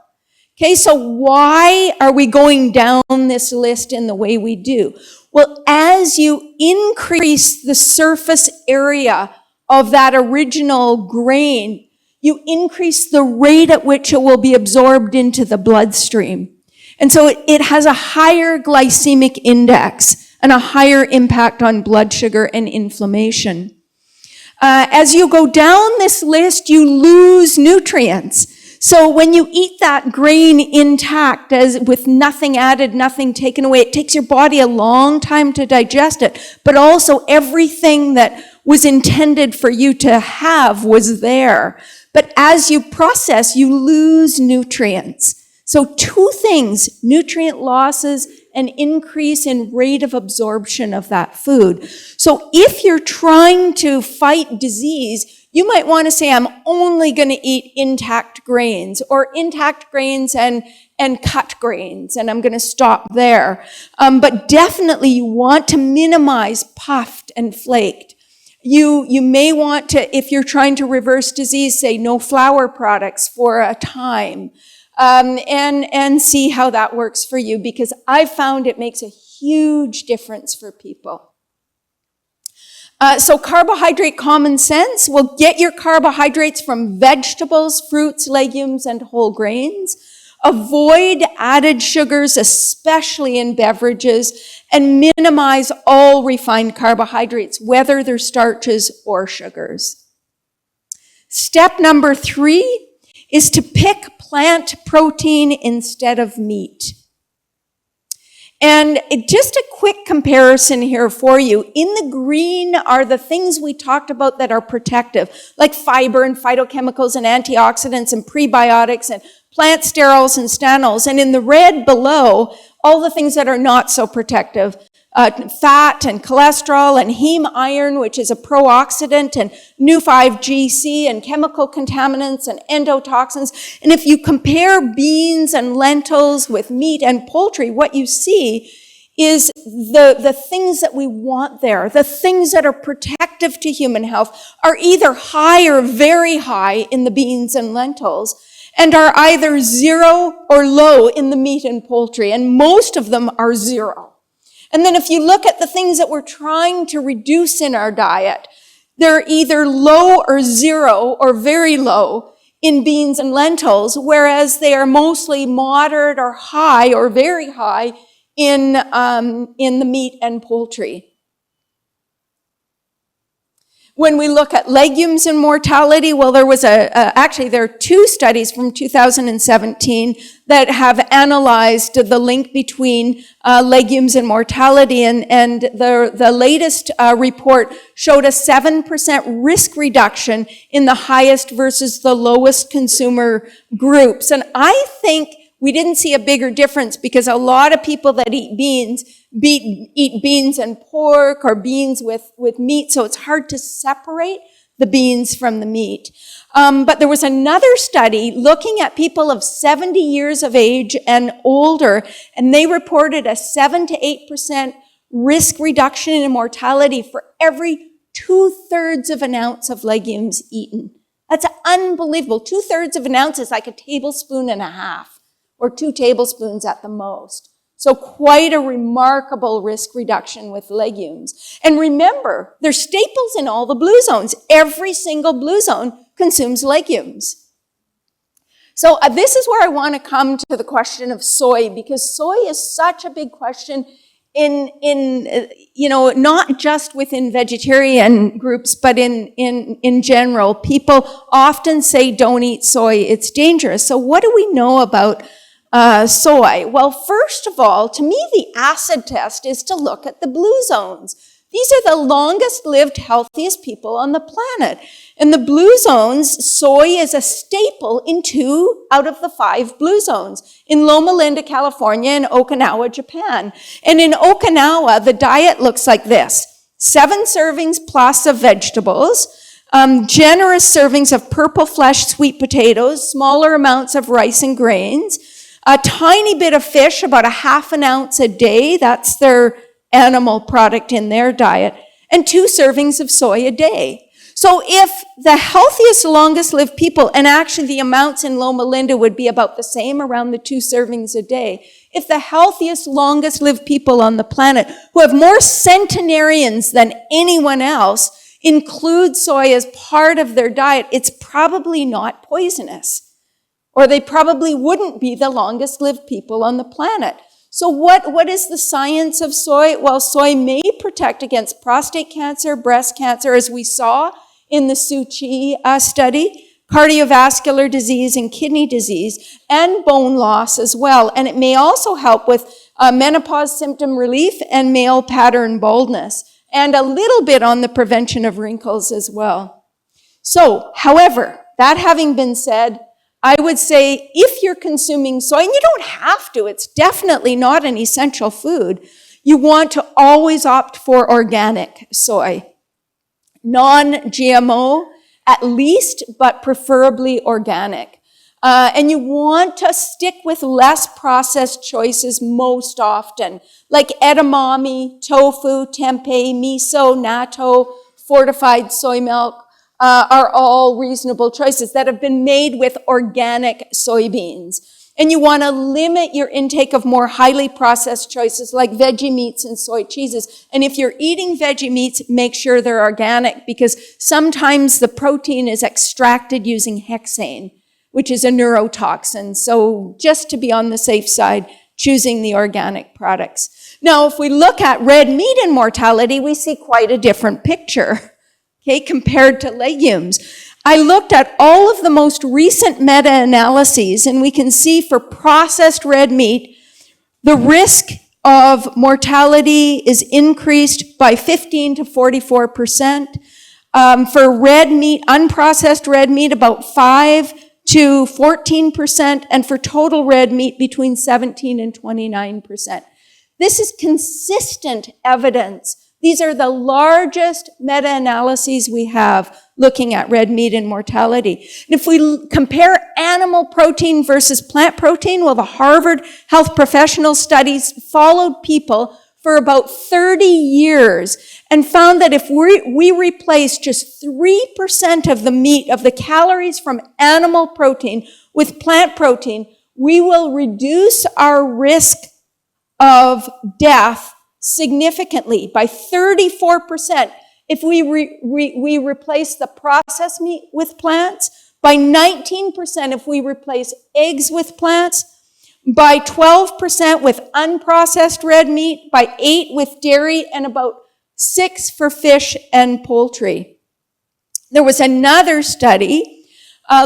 Okay, so why are we going down this list in the way we do? Well, as you increase the surface area of that original grain, you increase the rate at which it will be absorbed into the bloodstream. And so it has a higher glycemic index and a higher impact on blood sugar and inflammation. As you go down this list, you lose nutrients. So when you eat that grain intact, as with nothing added, nothing taken away, it takes your body a long time to digest it, but also everything that was intended for you to have was there. But as you process, you lose nutrients. So two things, nutrient losses and increase in rate of absorption of that food. So if you're trying to fight disease, you might want to say, I'm only going to eat intact grains or intact grains and cut grains, and I'm going to stop there. But definitely you want to minimize puffed and flaked. You may want to, if you're trying to reverse disease, say no flour products for a time, and see how that works for you, because I found it makes a huge difference for people. So carbohydrate common sense. Well, get your carbohydrates from vegetables, fruits, legumes, and whole grains. Avoid added sugars, especially in beverages, and minimize all refined carbohydrates, whether they're starches or sugars. Step number 3 is to pick plant protein instead of meat. And just a quick comparison here for you. In the green are the things we talked about that are protective, like fiber and phytochemicals and antioxidants and prebiotics and plant sterols and stanols. And in the red below, all the things that are not so protective, fat and cholesterol and heme iron, which is a pro-oxidant, and Nu-5-GC and chemical contaminants and endotoxins. And if you compare beans and lentils with meat and poultry, what you see is the things that we want there, the things that are protective to human health, are either high or very high in the beans and lentils, and are either zero or low in the meat and poultry, and most of them are zero. And then if you look at the things that we're trying to reduce in our diet, they're either low or zero or very low in beans and lentils, whereas they are mostly moderate or high or very high in the meat and poultry. When we look at legumes and mortality, well, there was actually there are 2 studies from 2017 that have analyzed the link between legumes and mortality, and the latest report showed a 7% risk reduction in the highest versus the lowest consumer groups. And I think we didn't see a bigger difference because a lot of people that eat beans eat beans and pork or beans with meat, so it's hard to separate the beans from the meat. But there was another study looking at people of 70 years of age and older, and they reported a 7 to 8% risk reduction in mortality for every 2/3 of an ounce of legumes eaten. That's unbelievable. 2/3 of an ounce is like a tablespoon and a half, or 2 tablespoons at the most. So quite a remarkable risk reduction with legumes. And remember, they're staples in all the blue zones. Every single blue zone consumes legumes. So this is where I want to come to the question of soy, because soy is such a big question not just within vegetarian groups, but in general. People often say, don't eat soy, it's dangerous. So what do we know about soy? Well, first of all, to me, the acid test is to look at the blue zones. These are the longest lived, healthiest people on the planet. In the blue zones, soy is a staple in 2 out of the 5 blue zones, in Loma Linda, California, and Okinawa, Japan. And in Okinawa, the diet looks like this: 7 servings plus of vegetables, generous servings of purple flesh sweet potatoes, smaller amounts of rice and grains, a tiny bit of fish, about a half an ounce a day. That's their animal product in their diet, and 2 servings of soy a day. So if the healthiest, longest lived people, and actually the amounts in Loma Linda would be about the same, around the 2 servings a day, if the healthiest, longest lived people on the planet, who have more centenarians than anyone else, include soy as part of their diet, it's probably not poisonous. Or they probably wouldn't be the longest lived people on the planet. So what is the science of soy? Well, soy may protect against prostate cancer, breast cancer, as we saw in the Suchi study, cardiovascular disease and kidney disease, and bone loss as well. And it may also help with menopause symptom relief and male pattern baldness, and a little bit on the prevention of wrinkles as well. So, however, that having been said, I would say if you're consuming soy, and you don't have to, it's definitely not an essential food, you want to always opt for organic soy. Non-GMO, at least, but preferably organic. And you want to stick with less processed choices most often, like edamame, tofu, tempeh, miso, natto, fortified soy milk, are all reasonable choices that have been made with organic soybeans. And you want to limit your intake of more highly processed choices like veggie meats and soy cheeses. And if you're eating veggie meats, make sure they're organic, because sometimes the protein is extracted using hexane, which is a neurotoxin. So just to be on the safe side, choosing the organic products. Now, if we look at red meat and mortality, we see quite a different picture. Okay, compared to legumes. I looked at all of the most recent meta-analyses, and we can see for processed red meat, the risk of mortality is increased by 15 to 44%. For red meat, unprocessed red meat, about 5 to 14%, and for total red meat, between 17 and 29%. This is consistent evidence. These are the largest meta-analyses we have looking at red meat and mortality. And if we compare animal protein versus plant protein, well, the Harvard Health Professional Studies followed people for about 30 years and found that if we replace just 3% of the meat, of the calories from animal protein with plant protein, we will reduce our risk of death significantly by 34%. If we replace the processed meat with plants, by 19% if we replace eggs with plants, by 12% with unprocessed red meat, by 8% with dairy, and about 6% for fish and poultry. There was another study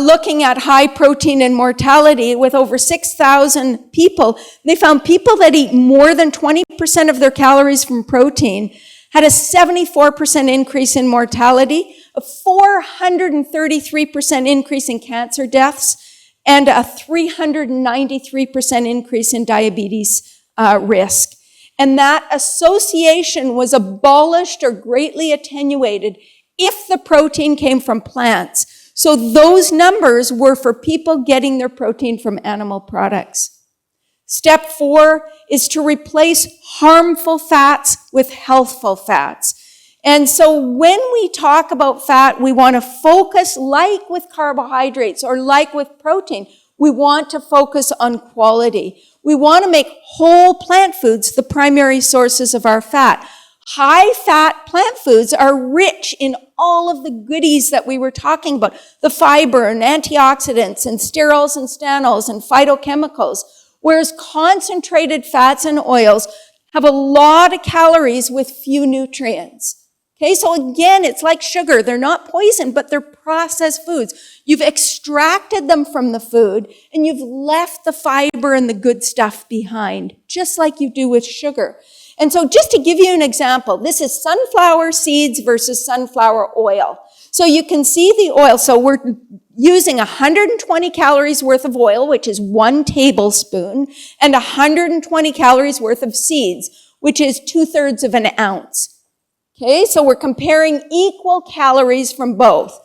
looking at high protein and mortality with over 6,000 people. They found people that eat more than 20% of their calories from protein had a 74% increase in mortality, a 433% increase in cancer deaths, and a 393% increase in diabetes risk. And that association was abolished or greatly attenuated if the protein came from plants. So those numbers were for people getting their protein from animal products. Step 4 is to replace harmful fats with healthful fats. And so when we talk about fat, we want to focus, like with carbohydrates or like with protein, we want to focus on quality. We want to make whole plant foods the primary sources of our fat. High-fat plant foods are rich in all of the goodies that we were talking about, the fiber and antioxidants and sterols and stanols and phytochemicals, whereas concentrated fats and oils have a lot of calories with few nutrients. Okay, so again, it's like sugar. They're not poison, but they're processed foods. You've extracted them from the food, and you've left the fiber and the good stuff behind, just like you do with sugar. And so just to give you an example, this is sunflower seeds versus sunflower oil. So you can see the oil. So we're using 120 calories worth of oil, which is 1 tablespoon, and 120 calories worth of seeds, which is 2/3 of an ounce. Okay, so we're comparing equal calories from both.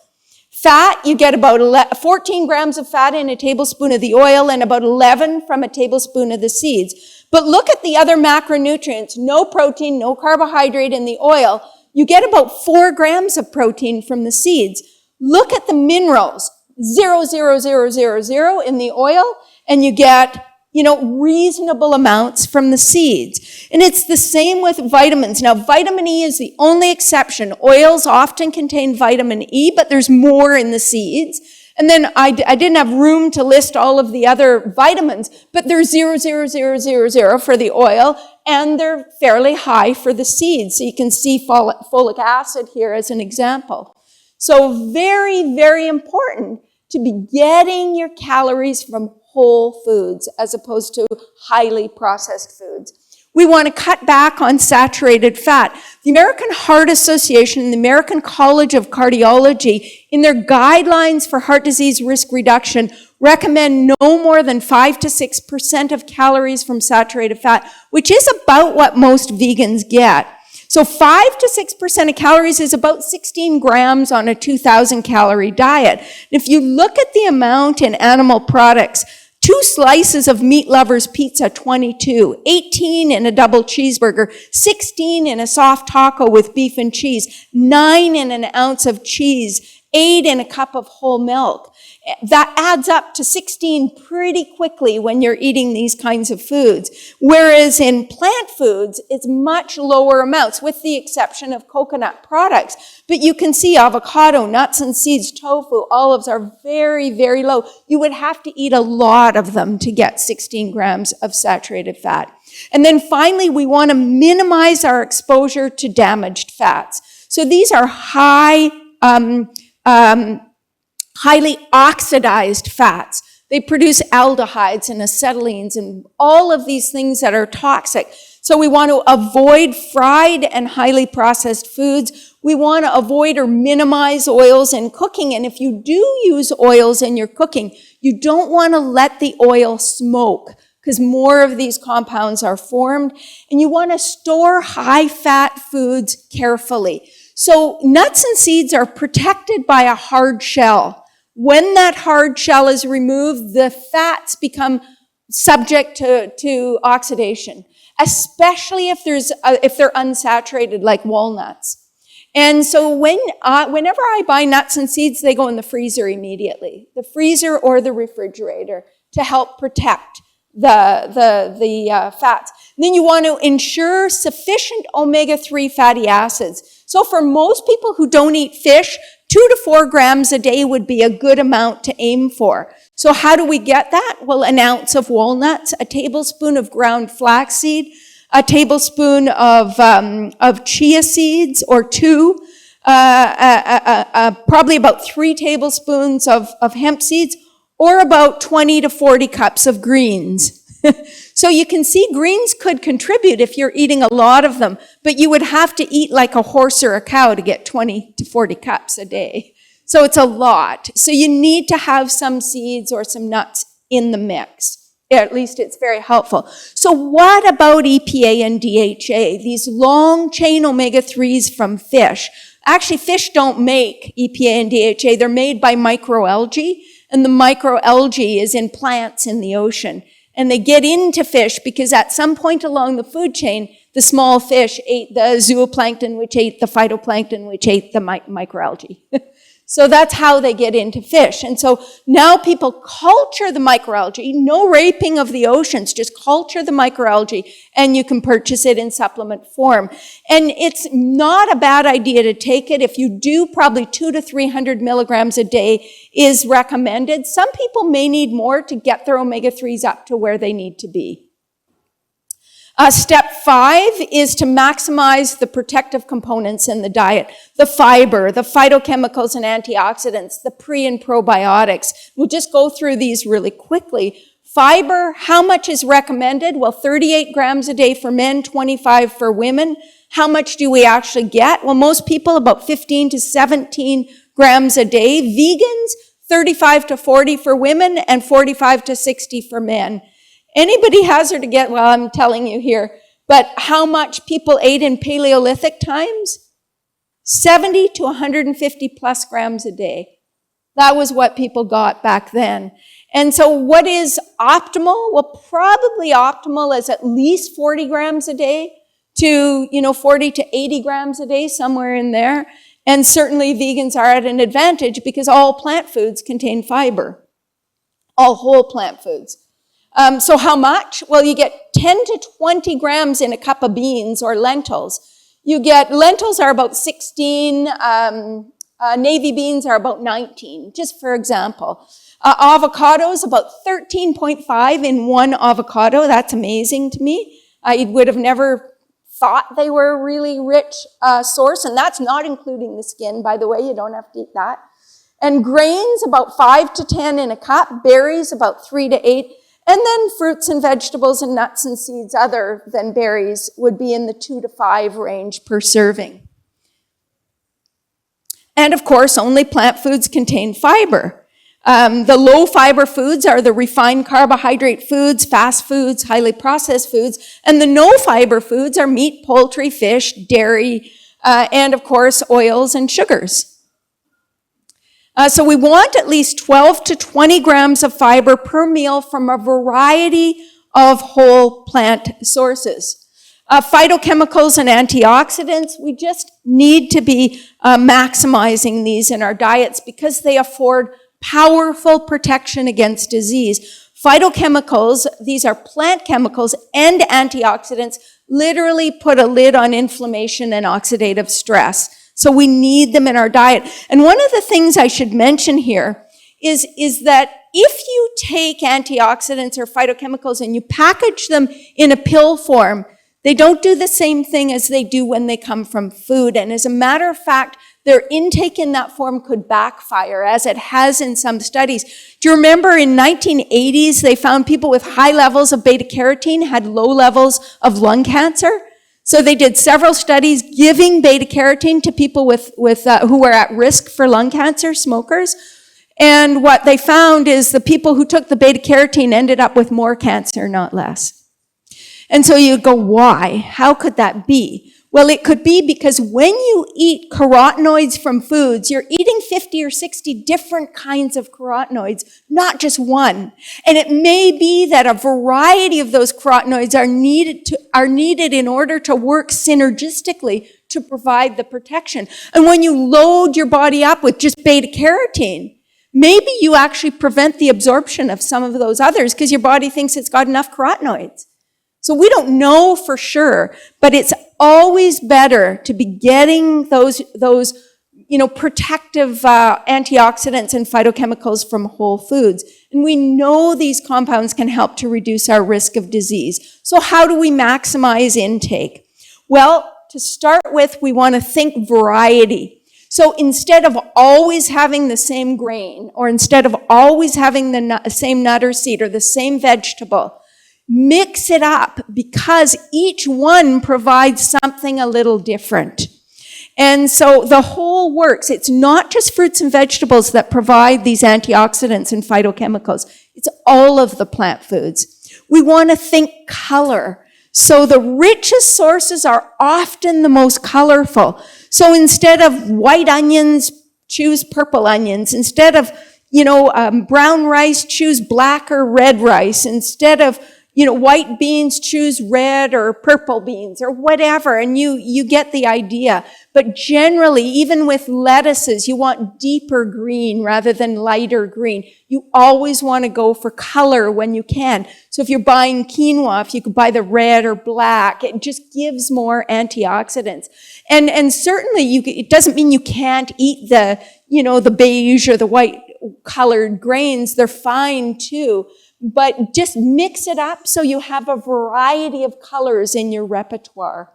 Fat, you get about 14 grams of fat in a tablespoon of the oil and about 11 from a tablespoon of the seeds. But look at the other macronutrients. No protein, no carbohydrate in the oil. You get about 4 grams of protein from the seeds. Look at the minerals. 0.00000 in the oil, and you get, reasonable amounts from the seeds. And it's the same with vitamins. Now, vitamin E is the only exception. Oils often contain vitamin E, but there's more in the seeds. And then I didn't have room to list all of the other vitamins, but they're 0.00000 for the oil, and they're fairly high for the seeds. So you can see folic acid here as an example. So very, very important to be getting your calories from whole foods as opposed to highly processed foods. We want to cut back on saturated fat. The American Heart Association and the American College of Cardiology, in their guidelines for heart disease risk reduction, recommend no more than 5 to 6% of calories from saturated fat, which is about what most vegans get. So 5 to 6% of calories is about 16 grams on a 2,000 calorie diet. If you look at the amount in animal products, 2 slices of Meat Lover's Pizza, 22, 18 in a double cheeseburger, 16 in a soft taco with beef and cheese, 9 in an ounce of cheese, 8 in a cup of whole milk. That adds up to 16 pretty quickly when you're eating these kinds of foods. Whereas in plant foods, it's much lower amounts, with the exception of coconut products. But you can see avocado, nuts and seeds, tofu, olives are very, very low. You would have to eat a lot of them to get 16 grams of saturated fat. And then finally, we want to minimize our exposure to damaged fats. So these are highly oxidized fats. They produce aldehydes and acetylenes and all of these things that are toxic. So we want to avoid fried and highly processed foods. We want to avoid or minimize oils in cooking. And if you do use oils in your cooking, you don't want to let the oil smoke, because more of these compounds are formed. And you want to store high-fat foods carefully. So nuts and seeds are protected by a hard shell. When that hard shell is removed, the fats become subject to oxidation, especially if they're unsaturated, like walnuts. And so whenever I buy nuts and seeds, they go in the freezer immediately, the freezer or the refrigerator, to help protect the fats. And then you want to ensure sufficient omega-3 fatty acids. So for most people who don't eat fish, 2 to 4 grams a day would be a good amount to aim for. So how do we get that? Well, an ounce of walnuts, a tablespoon of ground flaxseed, a tablespoon of chia seeds, or 2, probably about 3 tablespoons of hemp seeds, or about 20 to 40 cups of greens. So you can see greens could contribute if you're eating a lot of them, but you would have to eat like a horse or a cow to get 20 to 40 cups a day. So it's a lot. So you need to have some seeds or some nuts in the mix. At least it's very helpful. So what about EPA and DHA, these long-chain omega-3s from fish? Actually, fish don't make EPA and DHA. They're made by microalgae, and the microalgae is in plants in the ocean. And they get into fish because at some point along the food chain, the small fish ate the zooplankton, which ate the phytoplankton, which ate the microalgae. So that's how they get into fish. And so now people culture the microalgae, no raping of the oceans, just culture the microalgae, and you can purchase it in supplement form. And it's not a bad idea to take it. If you do, probably 200 to 300 milligrams a day is recommended. Some people may need more to get their omega-3s up to where they need to be. Step 5 is to maximize the protective components in the diet. The fiber, the phytochemicals and antioxidants, the pre and probiotics. We'll just go through these really quickly. Fiber, how much is recommended? Well, 38 grams a day for men, 25 for women. How much do we actually get? Well, most people about 15 to 17 grams a day. Vegans, 35 to 40 for women and 45 to 60 for men. Anybody hazard to get, well, I'm telling you here, but how much people ate in Paleolithic times? 70 to 150 plus grams a day. That was what people got back then. And so what is optimal? Well, probably optimal is at least 40 grams a day to, 40 to 80 grams a day, somewhere in there. And certainly vegans are at an advantage because all plant foods contain fiber. All whole plant foods. So how much? Well, you get 10 to 20 grams in a cup of beans or lentils. Lentils are about 16, navy beans are about 19, just for example. Avocados, about 13.5 in one avocado. That's amazing to me. I would have never thought they were a really rich source, and that's not including the skin, by the way. You don't have to eat that. And grains, about 5 to 10 in a cup. Berries, about 3 to 8. And then fruits and vegetables and nuts and seeds other than berries would be in the 2 to 5 range per serving. And of course, only plant foods contain fiber. The low fiber foods are the refined carbohydrate foods, fast foods, highly processed foods, and the no fiber foods are meat, poultry, fish, dairy, and of course, oils and sugars. So we want at least 12 to 20 grams of fiber per meal from a variety of whole plant sources. Phytochemicals and antioxidants, we just need to be maximizing these in our diets because they afford powerful protection against disease. Phytochemicals, these are plant chemicals and antioxidants, literally put a lid on inflammation and oxidative stress. So we need them in our diet. And one of the things I should mention here is that if you take antioxidants or phytochemicals and you package them in a pill form, they don't do the same thing as they do when they come from food. And as a matter of fact, their intake in that form could backfire, as it has in some studies. Do you remember in 1980s, they found people with high levels of beta-carotene had low levels of lung cancer? So they did several studies giving beta-carotene to people who were at risk for lung cancer, smokers. And what they found is the people who took the beta-carotene ended up with more cancer, not less. And so you go, why? How could that be? Well, it could be because when you eat carotenoids from foods, you're eating 50 or 60 different kinds of carotenoids, not just one. And it may be that a variety of those carotenoids are needed in order to work synergistically to provide the protection. And when you load your body up with just beta-carotene, maybe you actually prevent the absorption of some of those others because your body thinks it's got enough carotenoids. So we don't know for sure, but it's always better to be getting those protective antioxidants and phytochemicals from whole foods. And we know these compounds can help to reduce our risk of disease. So how do we maximize intake? Well, to start with, we want to think variety. So instead of always having the same grain, or instead of always having the same nut or seed or the same vegetable, mix it up because each one provides something a little different. And so the whole works. It's not just fruits and vegetables that provide these antioxidants and phytochemicals. It's all of the plant foods. We want to think color. So the richest sources are often the most colorful. So instead of white onions, choose purple onions. Instead of, brown rice, choose black or red rice. Instead of white beans, choose red or purple beans or whatever, and you get the idea. But generally, even with lettuces, you want deeper green rather than lighter green. You always want to go for color when you can. So if you're buying quinoa, if you could buy the red or black, it just gives more antioxidants. And certainly it doesn't mean you can't eat the beige or the white colored grains. They're fine too. But just mix it up so you have a variety of colors in your repertoire.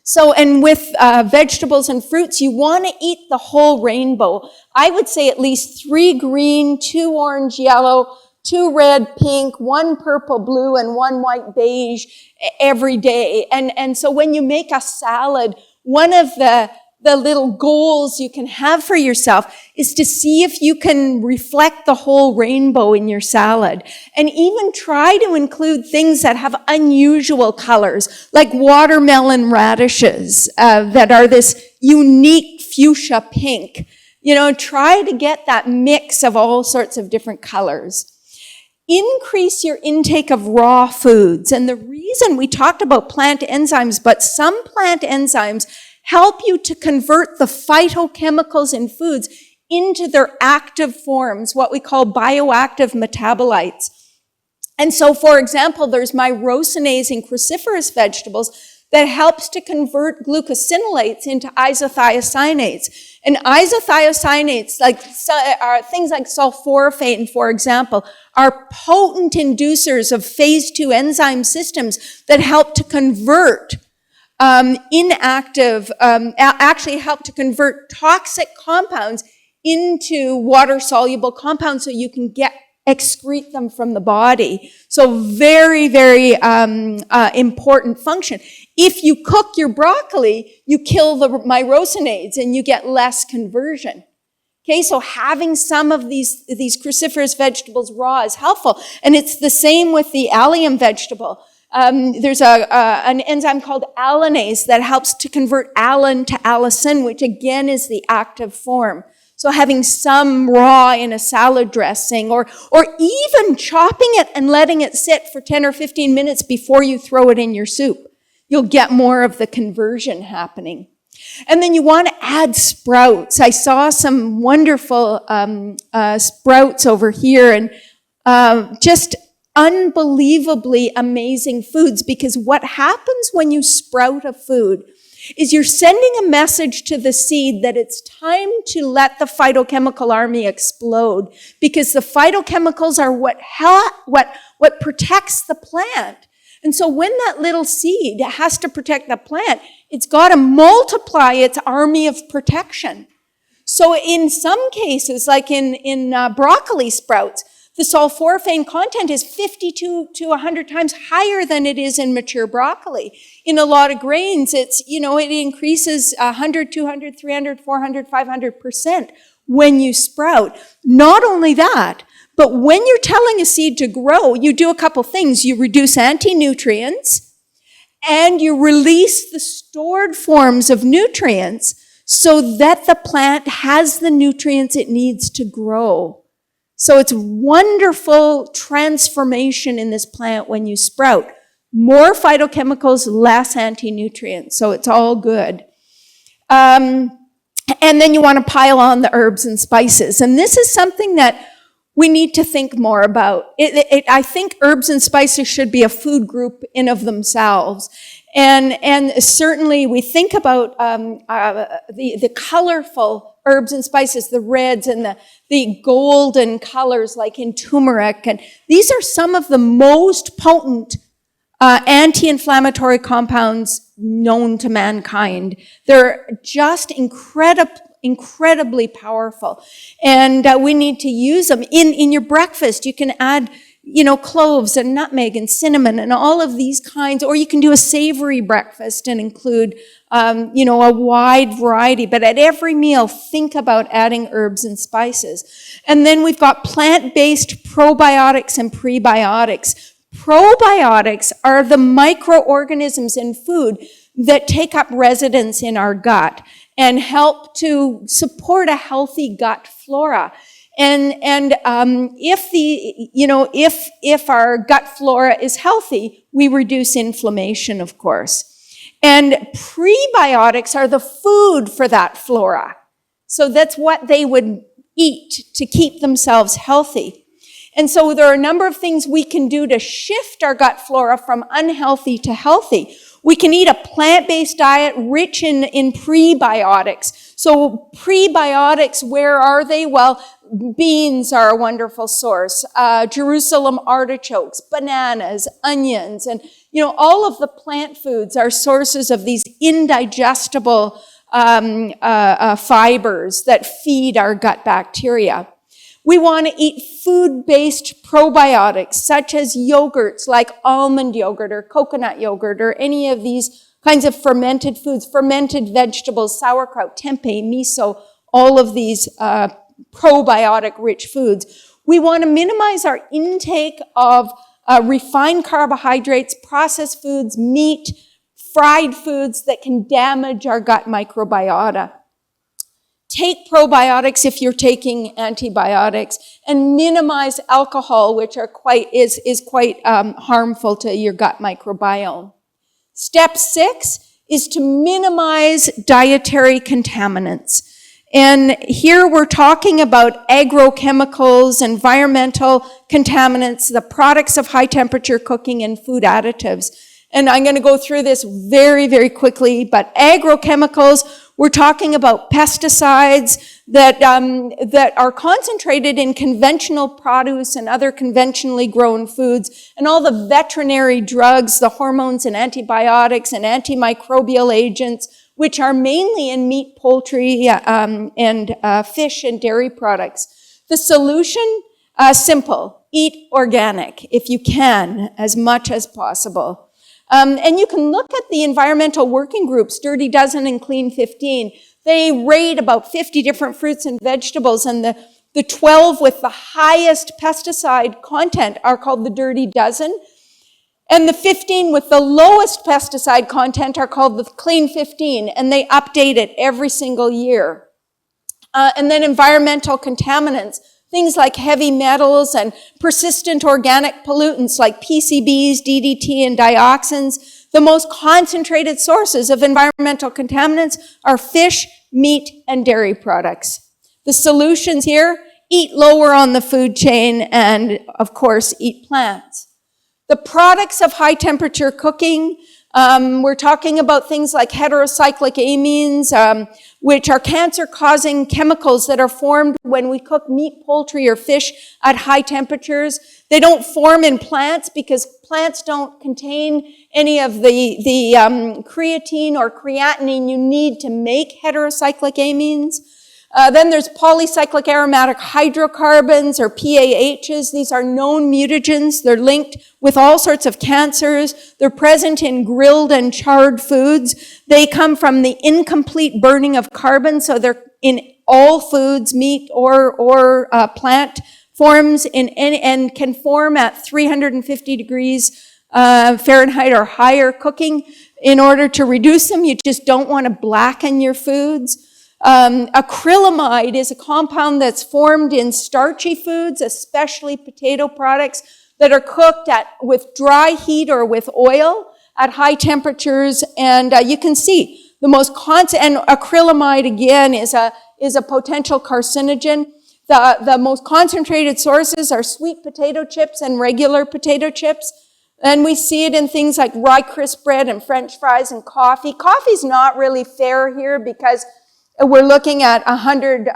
So, and with vegetables and fruits, you want to eat the whole rainbow. I would say at least 3 green, 2 orange, yellow, 2 red, pink, 1 purple, blue, and 1 white, beige every day. And so when you make a salad, one of the little goals you can have for yourself is to see if you can reflect the whole rainbow in your salad. And even try to include things that have unusual colors, like watermelon radishes that are this unique fuchsia pink. You know, try to get that mix of all sorts of different colors. Increase your intake of raw foods. And the reason we talked about plant enzymes, but some plant enzymes help you to convert the phytochemicals in foods into their active forms, what we call bioactive metabolites. And so, for example, there's myrosinase in cruciferous vegetables that helps to convert glucosinolates into isothiocyanates. And isothiocyanates, like things like sulforaphane, for example, are potent inducers of phase 2 enzyme systems that help to convert actually help to convert toxic compounds into water-soluble compounds so you can excrete them from the body. So very, very important function. If you cook your broccoli, you kill the myrosinase and you get less conversion. Okay, so having some of these cruciferous vegetables raw is helpful. And it's the same with the allium vegetable. There's an enzyme called allanase that helps to convert allan to allicin, which again is the active form. So having some raw in a salad dressing, or even chopping it and letting it sit for 10 or 15 minutes before you throw it in your soup. You'll get more of the conversion happening. And then you want to add sprouts. I saw some wonderful sprouts over here, and just unbelievably amazing foods, because what happens when you sprout a food is you're sending a message to the seed that it's time to let the phytochemical army explode, because the phytochemicals are what protects the plant. And so when that little seed has to protect the plant, it's got to multiply its army of protection. So in some cases, like in broccoli sprouts, the sulforaphane content is 50 to 100 times higher than it is in mature broccoli. In a lot of grains, it increases 100, 200, 300, 400, 500% when you sprout. Not only that, but when you're telling a seed to grow, you do a couple things. You reduce anti-nutrients and you release the stored forms of nutrients so that the plant has the nutrients it needs to grow. So it's wonderful transformation in this plant when you sprout. More phytochemicals, less anti-nutrients, so it's all good. And then you want to pile on the herbs and spices. And this is something that we need to think more about. I think herbs and spices should be a food group in of themselves. And certainly we think about the colorful herbs and spices, the reds and the golden colors like in turmeric. And these are some of the most potent anti-inflammatory compounds known to mankind. They're just incredibly powerful. And we need to use them. In your breakfast, you can add cloves and nutmeg and cinnamon and all of these kinds, or you can do a savory breakfast and include, a wide variety. But at every meal, think about adding herbs and spices. And then we've got plant-based probiotics and prebiotics. Probiotics are the microorganisms in food that take up residence in our gut and help to support a healthy gut flora. And if our gut flora is healthy, we reduce inflammation, of course. And prebiotics are the food for that flora. So that's what they would eat to keep themselves healthy. And so there are a number of things we can do to shift our gut flora from unhealthy to healthy. We can eat a plant-based diet rich in prebiotics. So prebiotics, where are they? Well, beans are a wonderful source. Jerusalem artichokes, bananas, onions, and all of the plant foods are sources of these indigestible fibers that feed our gut bacteria. We want to eat food-based probiotics, such as yogurts like almond yogurt or coconut yogurt or any of these kinds of fermented foods, fermented vegetables, sauerkraut, tempeh, miso, all of these probiotic-rich foods. We want to minimize our intake of refined carbohydrates, processed foods, meat, fried foods that can damage our gut microbiota. Take probiotics if you're taking antibiotics, and minimize alcohol, which is quite harmful to your gut microbiome. Step 6 is to minimize dietary contaminants. And here we're talking about agrochemicals, environmental contaminants, the products of high temperature cooking, and food additives. And I'm going to go through this very, very quickly, but agrochemicals, we're talking about pesticides that are concentrated in conventional produce and other conventionally grown foods, and all the veterinary drugs, the hormones and antibiotics and antimicrobial agents, which are mainly in meat, poultry, and fish and dairy products. The solution, simple. Eat organic if you can, as much as possible. And you can look at the environmental working groups, Dirty Dozen and Clean 15. They rate about 50 different fruits and vegetables, and the 12 with the highest pesticide content are called the Dirty Dozen. And the 15 with the lowest pesticide content are called the Clean 15, and they update it every single year. And then environmental contaminants, things like heavy metals and persistent organic pollutants like PCBs, DDT, and dioxins. The most concentrated sources of environmental contaminants are fish, meat, and dairy products. The solutions here, eat lower on the food chain and, of course, eat plants. The products of high temperature cooking, we're talking about things like heterocyclic amines, which are cancer-causing chemicals that are formed when we cook meat, poultry, or fish at high temperatures. They don't form in plants because plants don't contain any of the creatine or creatinine you need to make heterocyclic amines. Then there's polycyclic aromatic hydrocarbons, or PAHs. These are known mutagens. They're linked with all sorts of cancers. They're present in grilled and charred foods. They come from the incomplete burning of carbon, so they're in all foods, meat or plant forms, and can form at 350 degrees Fahrenheit or higher cooking. In order to reduce them, you just don't want to blacken your foods. Acrylamide is a compound that's formed in starchy foods, especially potato products, that are cooked with dry heat or with oil at high temperatures. And you can see the most and acrylamide again is a potential carcinogen. The most concentrated sources are sweet potato chips and regular potato chips. And we see it in things like rye crisp bread and French fries and coffee. Coffee's not really fair here because we're looking at 100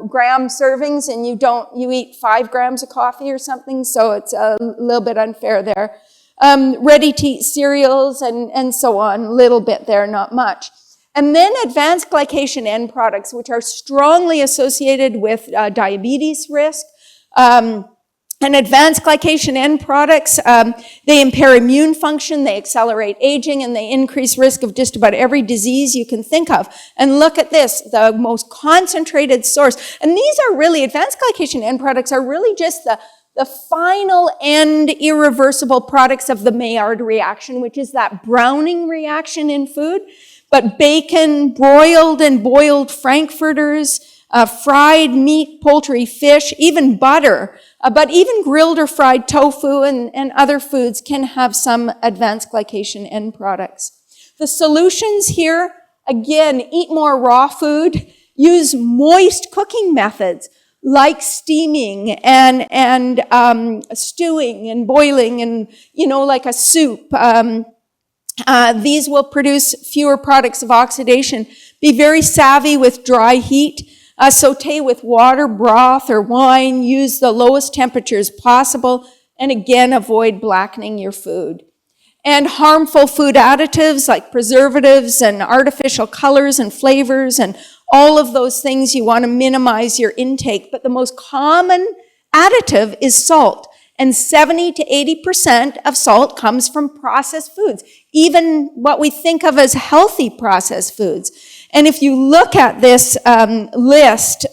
gram servings, and you eat 5 grams of coffee or something, so it's a little bit unfair there. Ready-to-eat cereals and so on, a little bit there, not much. And then advanced glycation end products, which are strongly associated with diabetes risk. And advanced glycation end products, they impair immune function, they accelerate aging, and they increase risk of just about every disease you can think of. And look at this, the most concentrated source. And these are really, advanced glycation end products are really just the final end irreversible products of the Maillard reaction, which is that browning reaction in food. But bacon, broiled and boiled frankfurters, fried meat, poultry, fish, even butter, but even grilled or fried tofu and other foods can have some advanced glycation end products. The solutions here, again, eat more raw food, use moist cooking methods like steaming and stewing and boiling and, like a soup. These will produce fewer products of oxidation. Be very savvy with dry heat. Saute with water, broth, or wine. Use the lowest temperatures possible. And again, avoid blackening your food. And harmful food additives like preservatives and artificial colors and flavors and all of those things, you want to minimize your intake. But the most common additive is salt. And 70 to 80% of salt comes from processed foods, even what we think of as healthy processed foods. And if you look at this list,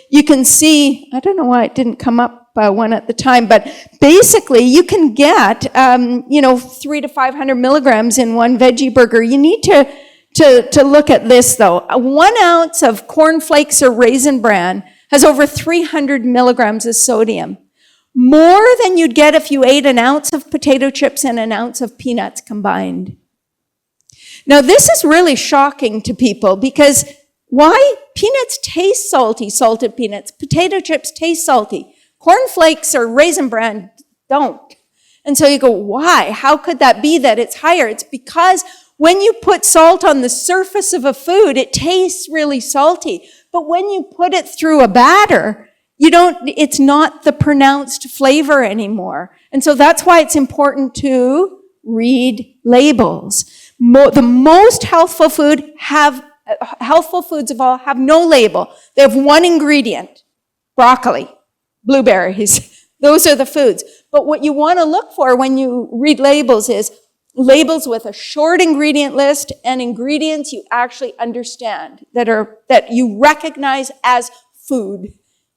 you can see, I don't know why it didn't come up one at the time, but basically you can get, 300 to 500 milligrams in one veggie burger. You need to look at this though. 1 ounce of cornflakes or Raisin Bran has over 300 milligrams of sodium. More than you'd get if you ate an ounce of potato chips and an ounce of peanuts combined. Now, this is really shocking to people because why? Peanuts taste salty, salted peanuts. Potato chips taste salty. Cornflakes or Raisin Bran don't. And so you go, why? How could that be that it's higher? It's because when you put salt on the surface of a food, it tastes really salty. But when you put it through a batter, it's not the pronounced flavor anymore. And so that's why it's important to read labels. The most healthful foods of all have no label. They have one ingredient, broccoli, blueberries. Those are the foods. But what you want to look for when you read labels is labels with a short ingredient list and ingredients you actually understand that you recognize as food.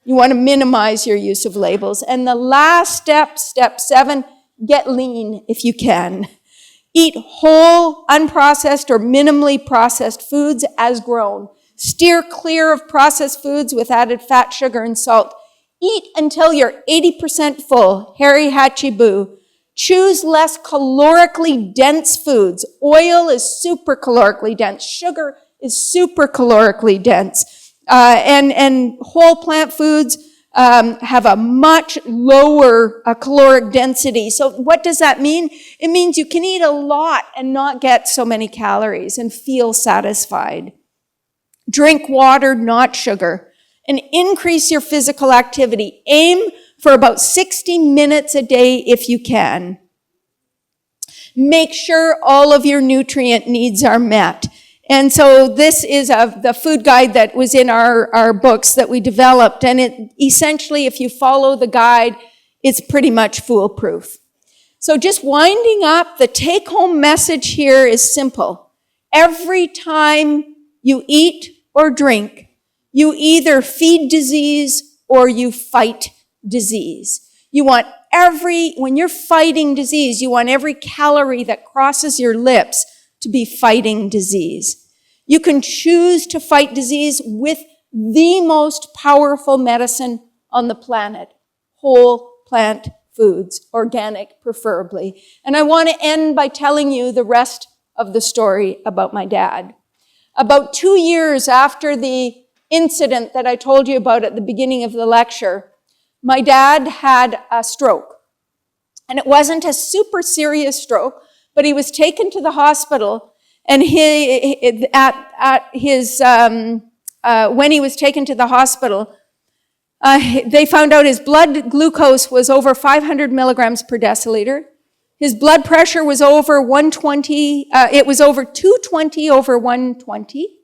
You want to minimize your use of labels. And the last step, step 7, get lean if you can. Eat whole, unprocessed, or minimally processed foods as grown. Steer clear of processed foods with added fat, sugar, and salt. Eat until you're 80% full. Harry Hatchie Boo. Choose less calorically dense foods. Oil is super calorically dense. Sugar is super calorically dense. And whole plant foods have a much lower caloric density. So what does that mean? It means you can eat a lot and not get so many calories and feel satisfied. Drink water, not sugar. And increase your physical activity. Aim for about 60 minutes a day if you can. Make sure all of your nutrient needs are met. And so this is the food guide that was in our books that we developed. And it essentially, if you follow the guide, it's pretty much foolproof. So just winding up, the take-home message here is simple. Every time you eat or drink, you either feed disease or you fight disease. When you're fighting disease, you want every calorie that crosses your lips to be fighting disease. You can choose to fight disease with the most powerful medicine on the planet, whole plant foods, organic preferably. And I want to end by telling you the rest of the story about my dad. About 2 years after the incident that I told you about at the beginning of the lecture, my dad had a stroke. And it wasn't a super serious stroke, but he was taken to the hospital, and when he was taken to the hospital, they found out his blood glucose was over 500 milligrams per deciliter. His blood pressure was over 120. It was over 220 over 120.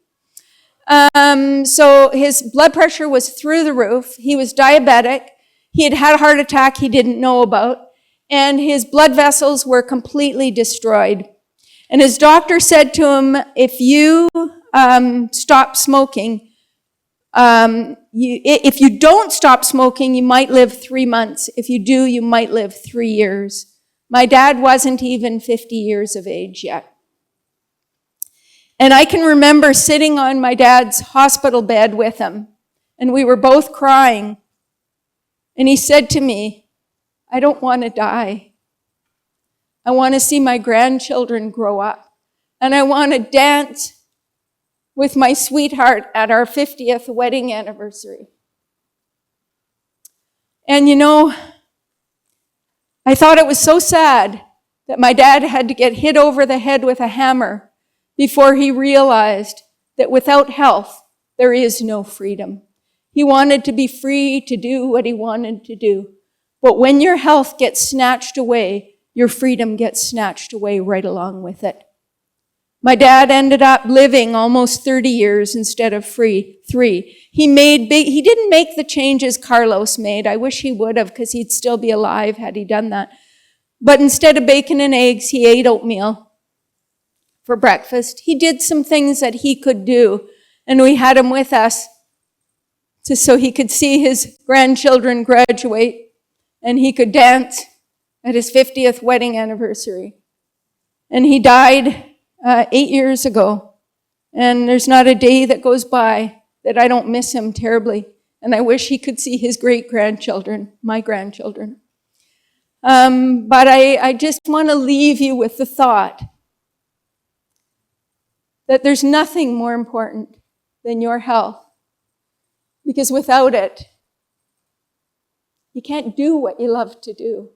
So his blood pressure was through the roof. He was diabetic. He had had a heart attack he didn't know about. And his blood vessels were completely destroyed. And his doctor said to him, if you stop smoking, if you don't stop smoking, you might live 3 months. If you do, you might live 3 years. My dad wasn't even 50 years of age yet. And I can remember sitting on my dad's hospital bed with him, and we were both crying. And he said to me, I don't want to die. I want to see my grandchildren grow up. And I want to dance with my sweetheart at our 50th wedding anniversary. And I thought it was so sad that my dad had to get hit over the head with a hammer before he realized that without health, there is no freedom. He wanted to be free to do what he wanted to do. But when your health gets snatched away, your freedom gets snatched away right along with it. My dad ended up living almost 30 years instead of 3. He didn't make the changes Carlos made. I wish he would have, because he'd still be alive had he done that. But instead of bacon and eggs, he ate oatmeal for breakfast. He did some things that he could do, and we had him with us so he could see his grandchildren graduate, and he could dance at his 50th wedding anniversary. And he died 8 years ago, and there's not a day that goes by that I don't miss him terribly, and I wish he could see his great-grandchildren, my grandchildren. But I just want to leave you with the thought that there's nothing more important than your health, because without it, you can't do what you love to do.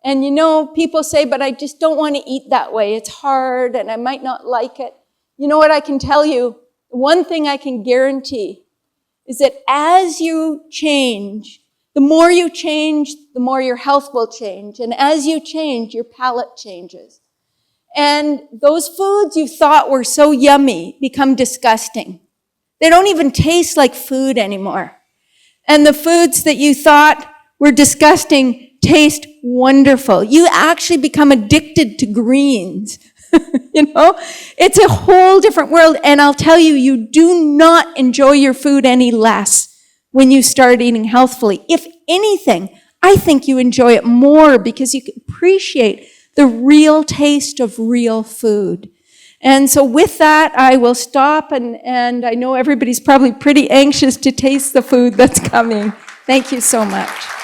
And you know, people say, but I just don't want to eat that way. It's hard and I might not like it. You know what I can tell you? One thing I can guarantee is that as you change, the more you change, the more your health will change. And as you change, your palate changes. And those foods you thought were so yummy become disgusting. They don't even taste like food anymore. And the foods that you thought were disgusting taste wonderful. You actually become addicted to greens. You know, it's a whole different world. And I'll tell you, you do not enjoy your food any less when you start eating healthfully. If anything, I think you enjoy it more because you appreciate the real taste of real food. And so with that, I will stop, and I know everybody's probably pretty anxious to taste the food that's coming. Thank you so much.